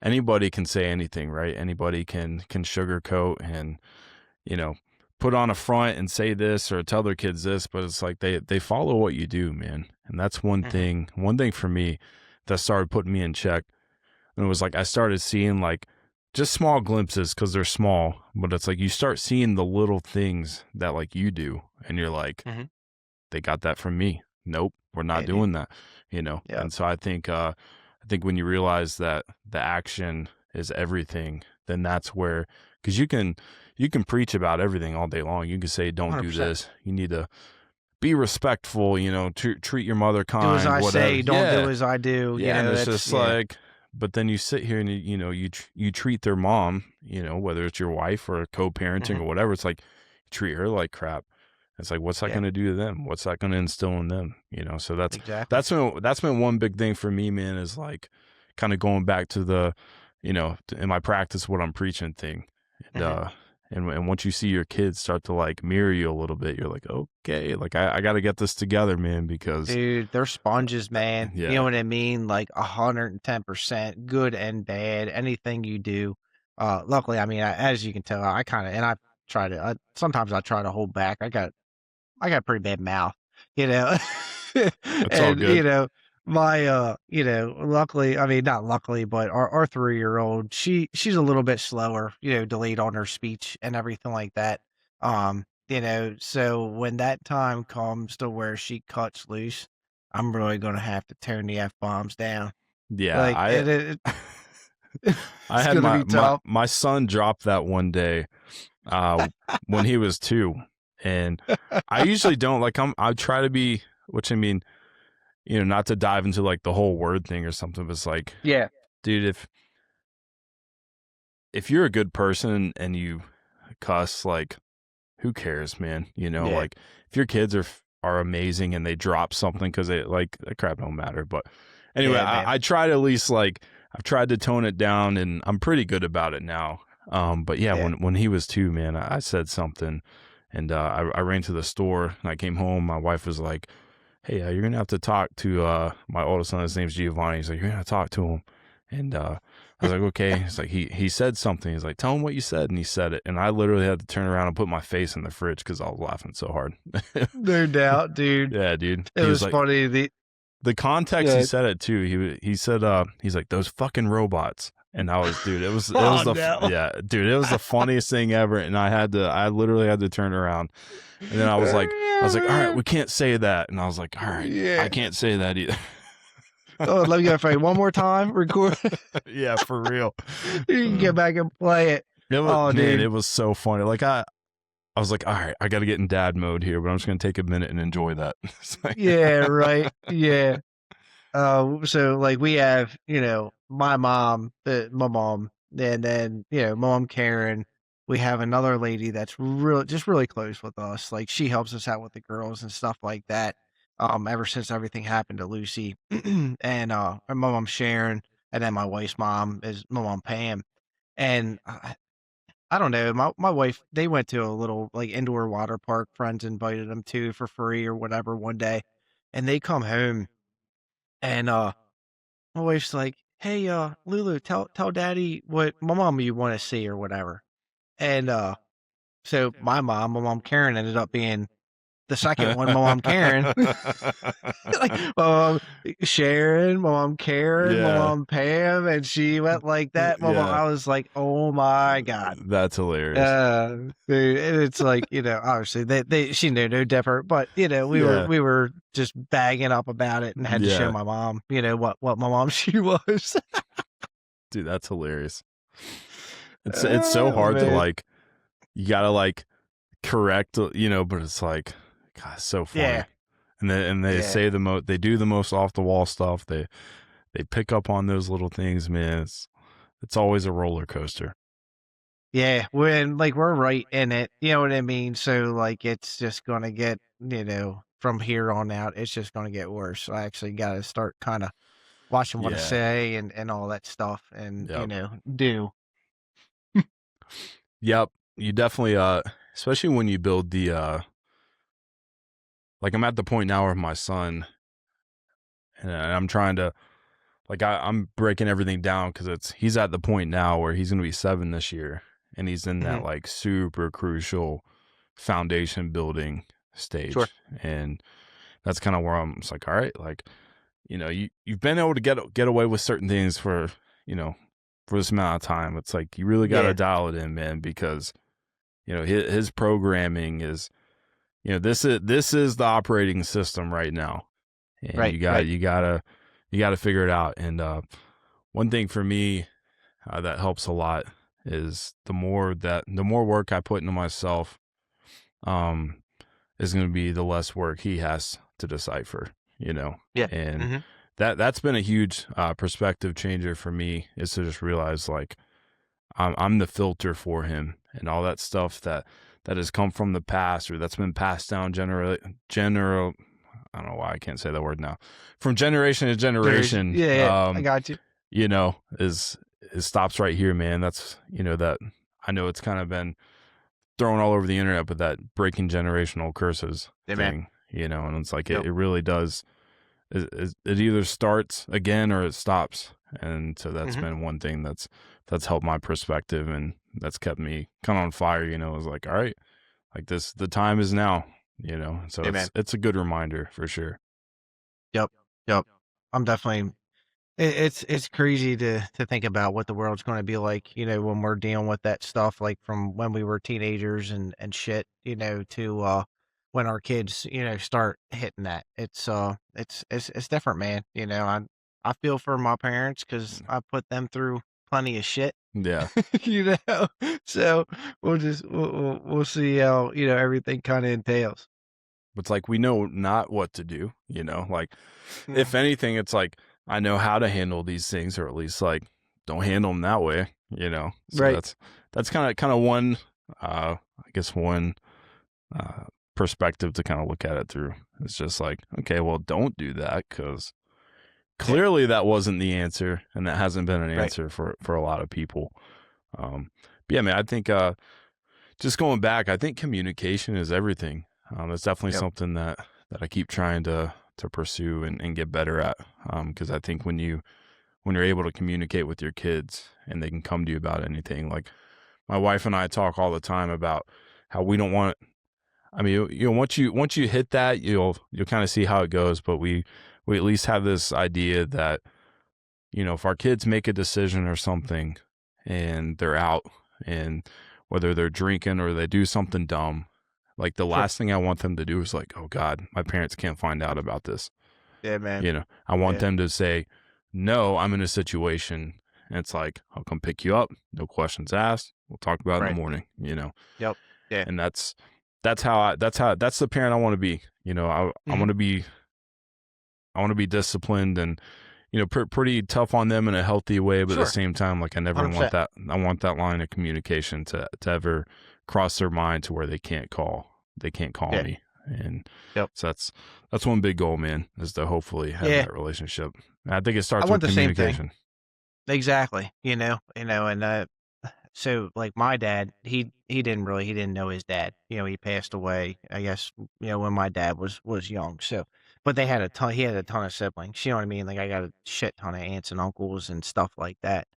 anybody can say anything, right? Anybody can sugarcoat and, you know, put on a front and say this or tell their kids this, but it's like they follow what you do, man. And that's Mhm. one thing for me that started putting me in check. And it was like I started seeing like just small glimpses because they're small, but it's like you start seeing the little things that like you do, and you're like, Mhm. they got that from me. Nope, we're not Yeah, dude. doing that. Yep. And so I think when you realize that the action is everything, then that's where, because you can preach about everything all day long. You can say, don't do 100%. this. You need to be respectful. Treat your mother Do as kind, I whatever. say, don't do Yeah, as I do, yeah. And it's that's just yeah. like, but then you sit here and you treat their mom, whether it's your wife or co-parenting Mhm. or whatever. It's like you treat her like crap. It's like, what's that Yeah, going to do to them? What's that going to instill in them? So that's exactly. that's been that's been one big thing for me, man. Is like kind of going back to the, in my practice what I'm preaching thing, and Mhm. and once you see your kids start to like mirror you a little bit, you're like, okay, like I got to get this together, man, because Dude, they're sponges, man. You know yeah, what I mean? Like 110%, good and bad, anything you do. Luckily, I mean, as you can tell, I kind of, and I try to, sometimes I try to hold back. I got a pretty bad mouth, you know, It's all and good. my luckily, I mean, not luckily, but our 3-year-old, she's a little bit slower, delayed on her speech and everything like that. So when that time comes to where she cuts loose, I'm really gonna have to turn the F bombs down. Yeah, Like I it's had gonna my be tough. my son drop that one day uh when he was 2, and I usually don't like I try to be, which I mean, not to dive into like the whole word thing or something, but it's like, Yeah, dude, if you're a good person and you cuss, like, who cares, man? yeah, Like, if your kids are amazing and they drop something because they like, that crap don't matter. But anyway, yeah, man. I try to at least, like, I've tried to tone it down, and I'm pretty good about it now. But yeah, Yeah. when he was 2, man, I said something, and I ran to the store and I came home. My wife was like, "Hey, you're gonna have to talk to my oldest son. His name's Giovanni." He's like, "You're gonna talk to him," and I was like, "Okay." He's like, he said something. He's like, "Tell him what you said," and he said it, and I literally had to turn around and put my face in the fridge because I was laughing so hard. No doubt, dude. Yeah, dude. It He was was like, funny. the context he Uh, said it too. He said he's like, "Those fucking robots." And I was, dude, it oh was no. yeah, dude, it was the funniest thing ever. And I literally had to turn around. And then I was Yeah, like, all right, man. we can't say that. And I was like, all right, Yeah. I can't say that either. Oh, let me go for one more time. Record. Yeah, for real. You can get back and play it. It was, Oh, man, it dude. was so funny. Like I was like, all right, I got to get in dad mode here, but I'm just gonna take a minute and enjoy that. It's like, Yeah, right. Yeah. So like we have, my mom, my mom, and then, mom Karen. We have another lady that's just really close with us. Like she helps us out with the girls and stuff like that. Ever since everything happened to Lucy, and my mom Sharon, and then my wife's mom is my mom Pam. And I don't know, my wife, they went to a little like indoor water park. Friends invited them to for free or whatever one day, and they come home and my wife's like, "Hey, Lulu, tell daddy what my mom you want to see or whatever." And so my mom Karen ended up being the second one, my mom Karen. Like my mom Sharon, my mom Karen, my yeah, mom Pam, and she went like that. My mom, yeah, I was like, "Oh my god." that's hilarious. Dude, and it's like, obviously she knew no different, but Yeah, we were just bagging up about it and had to show yeah, my mom, what my mom she was. dude, that's hilarious. It's so Oh hard to man. like, you gotta like correct, but it's like, God, it's so Yeah. funny. And they Yeah. say they do the most off the wall stuff. They pick up on those little things, man. It's always a roller coaster. Yeah. When like we're right in it, you know what I mean? So like it's just gonna get, from here on out, it's just gonna get worse. So I actually gotta start kind of watching what I Yeah. say and all that stuff and Yep. do. Yep. You definitely especially when you build the like, I'm at the point now where my son, and I'm trying to, like, I'm breaking everything down because he's at the point now where he's gonna be 7 this year, and he's in that Mhm. like super crucial foundation building Sure. stage. And that's kind of where I'm just like, all right, like, you've been able to get away with certain things for, you know, for this amount of time. It's like, you really got to Yeah. dial it in, man, because his programming is, this is the operating system right now, and Right. Right. you got to figure it out. And one thing for me that helps a lot is the more work I put into myself, um, is going to be the less work he has to decipher, Yeah. and Mhm. that's been a huge perspective changer for me, is to just realize, like, I'm the filter for him, and all that stuff that has come from the past, or that's been passed down general I don't know why I can't say that word now, from generation to generation, Yeah, yeah, I got you. is stops right here, man. That's, that I know it's kind of been thrown all over the internet, but that breaking generational curses Yeah, man. thing, and it's like, Yep. it really does. It either starts again or it stops And so that's Hmm. been one thing that's helped my perspective, and that's kept me kind of on fire. You know, it's like, all right, like this, the time is now. You know, so Yeah, man. it's a good reminder for sure. Yep. Yep. I'm definitely. It's crazy to think about what the world's going to be like, when we're dealing with that stuff, like from when we were teenagers and shit, to when our kids, start hitting that. It's different, man. I feel for my parents because I put them through plenty of shit, Yeah, you know. So we'll see how everything kind of entails. it's like we know not what to do. You know, like Mm. if anything, it's like I know how to handle these things, or at least like don't handle them that way. You know, so Right. that's kind of one, I guess one uh, perspective to kind of look at it through. It's just like, okay, well, don't do that because Yeah. clearly that wasn't the answer, and that hasn't been an Right. answer for a lot of people. But yeah, man, I think just going back, I think communication is everything. It's definitely Yep. something that I keep trying to pursue and get better at. Because I think when you're able to communicate with your kids and they can come to you about anything, like my wife and I talk all the time about how we don't want. I mean, once you hit that, you'll kind of see how it goes. But we at least have this idea that, if our kids make a decision or something and they're out, and whether they're drinking or they do something dumb, like the Sure. last thing I want them to do is like, oh God, my parents can't find out about this. Yeah, man. I want Yeah. them to say, no, I'm in a situation. And it's like, I'll come pick you up. No questions asked. We'll talk about it in the Right. morning. Yep. Yeah. And that's the parent I want to be. I Mhm. want to be disciplined and pretty tough on them in a healthy way, but at the Sure. same time, like I never want 100%. that. I want that line of communication to ever cross their mind to where they can't call Yeah. me. And Yep. so that's one big goal, man, is to hopefully have Yeah. that relationship. And I think it I starts want with the same thing. communication. Exactly. And so like my dad, he didn't know his dad. He passed away, I guess, when my dad was young. So, but he had a ton of siblings. You know what I mean? Like I got a shit ton of aunts and uncles and stuff like that.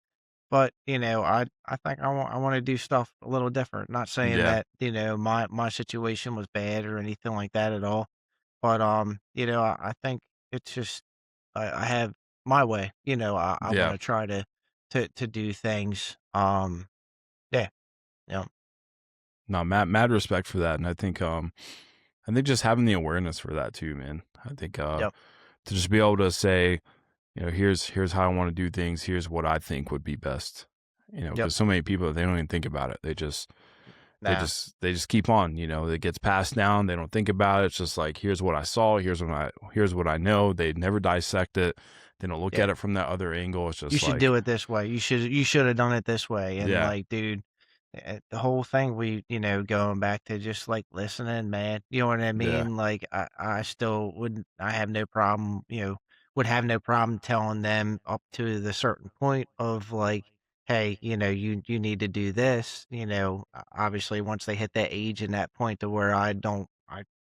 But, I think I want to do stuff a little different. Not saying Yeah, that, my situation was bad or anything like that at all. But, I think it's just I have my way, I yeah. wanna try to do things, yeah, yeah, No, mad respect for that, and I think just having the awareness for that too, man. I think yep, to just be able to say, here's how I want to do things. Here's what I think would be best. yep, Because so many people, they don't even think about it. nah, They just keep on. It gets passed down. They don't think about it. It's just like, here's what I saw. Here's what I know. They never dissect it. They don't look yeah. at it from that other angle. It's You just should like, do it this way. You should have done it this way. And yeah, like, dude, the whole thing going back to just like listening, man. You know what I yeah, mean? Like I still wouldn't I have no problem, would have no problem telling them up to the certain point of like, hey, you need to do this, obviously once they hit that age and that point to where I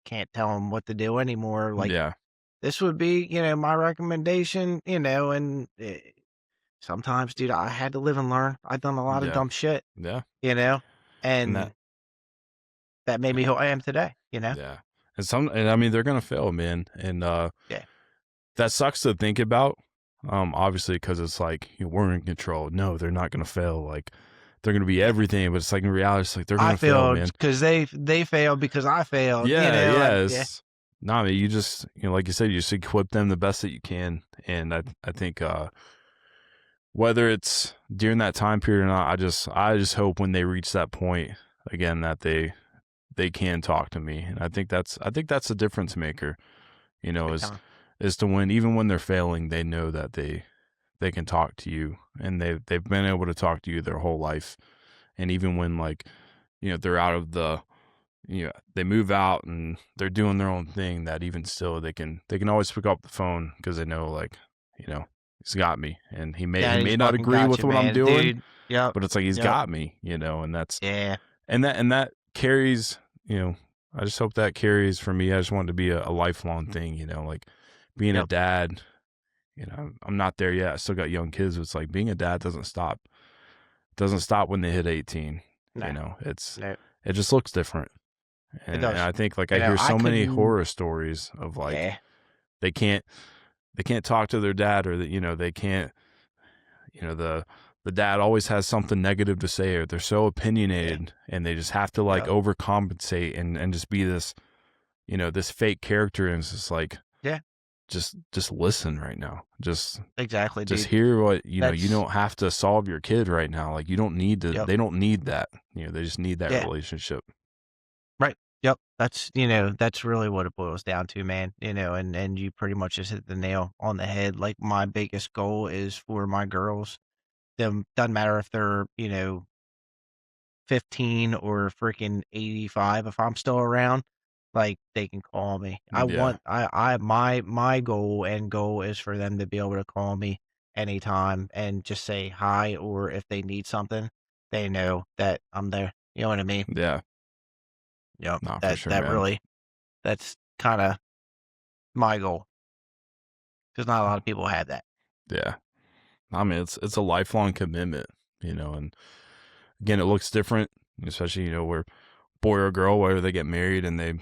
can't tell them what to do anymore. Like yeah, this would be, my recommendation, and sometimes, dude, I had to live and learn. I've done a lot of yeah, dumb shit, yeah. you know, And that, and that made me who I am today. yeah. And I mean, they're going to fail, man. And, Yeah. that sucks to think about. Obviously, because it's like we're in control. No, they're not gonna fail. Like they're gonna be everything, but it's like in reality, it's like they're I gonna fail, failed man. because they failed because I failed, Yeah, yeah. yeah, It's nah, man. You just like you said, you just equip them the best that you can. And I think whether it's during that time period or not, I just hope when they reach that point again that they can talk to me. And I think that's a difference maker. big Is time. to when even when they're failing, they know that they can talk to you, and they've been able to talk to you their whole life. And even when like they're out of the they move out and they're doing their own thing, that even still they can always pick up the phone because they know like he's got me, and he Daddy's may not fucking agree got with you, what I'm man, doing, dude. Yep, but it's like he's yep, got me, and that's yeah, and that carries. I just hope that carries for me. I just want it to be a lifelong thing, like being a yep, dad. You know, I'm not there yet. I still got young kids. It's like being a dad doesn't stop. Doesn't stop when they hit 18. No, You know, no, it just looks different. it And does. I think like You I know, hear I so many couldn't. horror stories of like Yeah, they can't talk to their dad, or that, you know, they can't, you know, the dad always has something negative to say, or they're so yeah, opinionated and they just have to like yep, overcompensate and just be this, you know, this fake character. And it's just like, yeah, just listen right now. exactly, Just dude. hear what, you know, you That's don't have to solve your kid right now. Like you don't need to, yep, they don't need that. You know, they just need that yeah, relationship. right, yep. That's really what it boils down to, man. And you pretty much just hit the nail on the head. Like my biggest goal is for my girls. Them doesn't matter if they're 15 or freaking 85. If I'm still around, like they can call me. I Yeah. want I my goal is for them to be able to call me anytime and just say hi, or if they need something, they know that I'm there. You know what I mean? Yeah. Yep. Not for That sure, that man. really that's kind of my goal, because not a lot of people have that. Yeah. I mean, it's a lifelong commitment, you know, and again, it looks different, especially, you know, where boy or girl, whether they get married and they,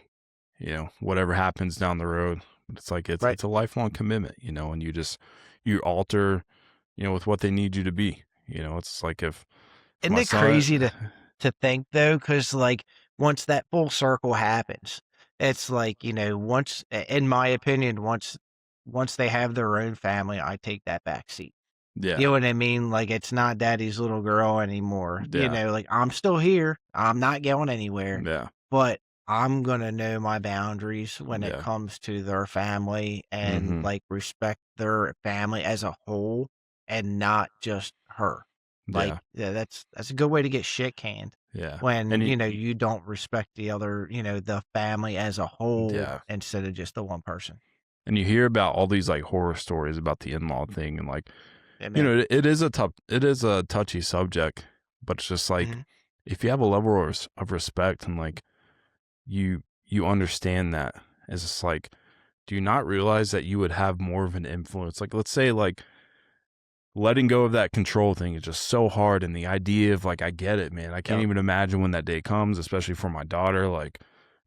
you know, whatever happens down the road, but it's like, Right. it's a lifelong commitment, you know, and you alter, you know, with what they need you to be, you know. It's like if Isn't my it son, crazy to think though? Because like once that full circle happens, it's like in my opinion, once they have their own family, I take that back seat. You yeah, know what I mean? Like it's not daddy's little girl anymore. yeah, Like I'm still here. I'm not going anywhere, yeah, but I'm gonna know my boundaries when it yeah, comes to their family, and mm-hmm, like respect their family as a whole and not just her. Like, yeah, yeah, that's a good way to get shit canned yeah, when, and you don't respect the other, the family as a whole yeah, instead of just the one person. and you hear about all these like horror stories about the in-law thing, and like, Yeah, you man. know, it is a touchy subject, but it's just like Mhm. if you have a level of respect and like you understand that, it's just like, do you not realize that you would have more of an influence? Like, let's say like letting go of that control thing is just so hard, and the idea of like, I get it, man. I can't Yep. even imagine when that day comes, especially for my daughter. Like,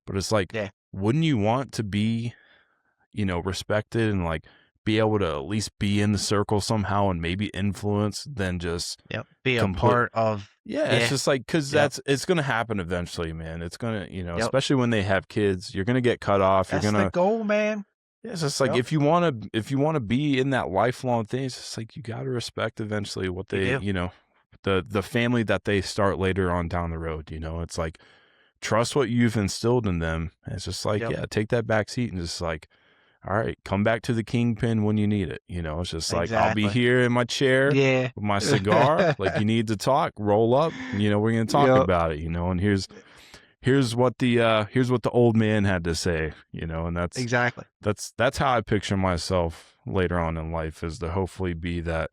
but it's like, Yeah. wouldn't you want to be, you know, respected and like be able to at least be in the circle somehow and maybe influence than just Yep. Be a complete. part of. Yeah, it's Yeah. just like, cause Yep. it's gonna happen eventually, man. It's gonna, you know, Yep. especially when they have kids, you're gonna get cut off. You're That's the gonna, goal, man. yeah, it's just like Yep. if you wanna be in that lifelong thing, it's just like you gotta respect eventually what You they, do. you know, the family that they start later on down the road. You know, it's like trust what you've instilled in them. It's just like, Yep. yeah, take that back seat and just like, all right, come back to the kingpin when you need it. You know, it's just like, I'll be Exactly. here in my chair Yeah. with my cigar. Like, you need to talk, roll up. You know, we're gonna talk Yep. about it. You know, and here's what the old man had to say. You know, and Exactly. that's how I picture myself later on in life, is to hopefully be that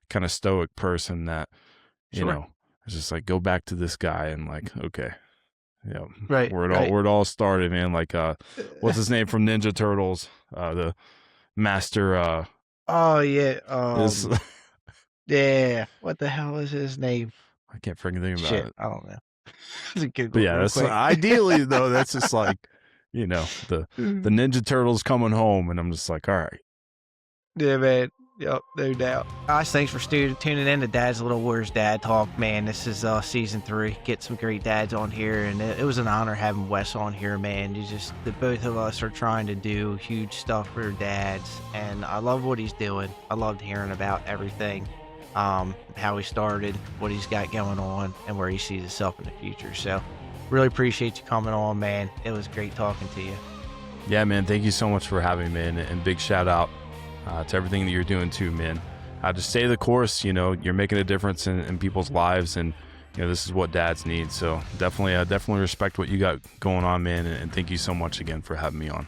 kind of stoic person that, you Sure. know, is just like, go back to this guy and like, okay, yeah, Right. Right. where it all started, man. Like, what's his name from Ninja Turtles? The master Oh yeah. is Yeah. What the hell is his name? I can't freaking think about Shit. it. I don't know. Let's But Google it yeah, real that's quick. ideally though. That's just like, you know, the Ninja Turtles coming home, and I'm just like, all right, Yeah, man. Yep, no doubt. Guys, thanks for tuning in to Dad's Little Warriors Dad Talk. Man, this is season 3. Get some great dads on here, and it was an honor having Wes on here, man. The both of us are trying to do huge stuff for dads, and I love what he's doing. I loved hearing about everything, how he started, what he's got going on, and where he sees himself in the future. So, really appreciate you coming on, man. It was great talking to you. yeah, man. Thank you so much for having me, and big shout out to everything that you're doing too, man. Just stay the course. You know, you're making a difference in people's lives, and you know, this is what dads need. So definitely respect what you got going on, man. And thank you so much again for having me on.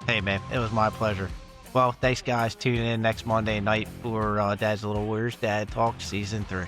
Hey, man, it was my pleasure. Well, thanks, guys. Tune in next Monday night for Dad's Little Warriors Dad Talk Season 3.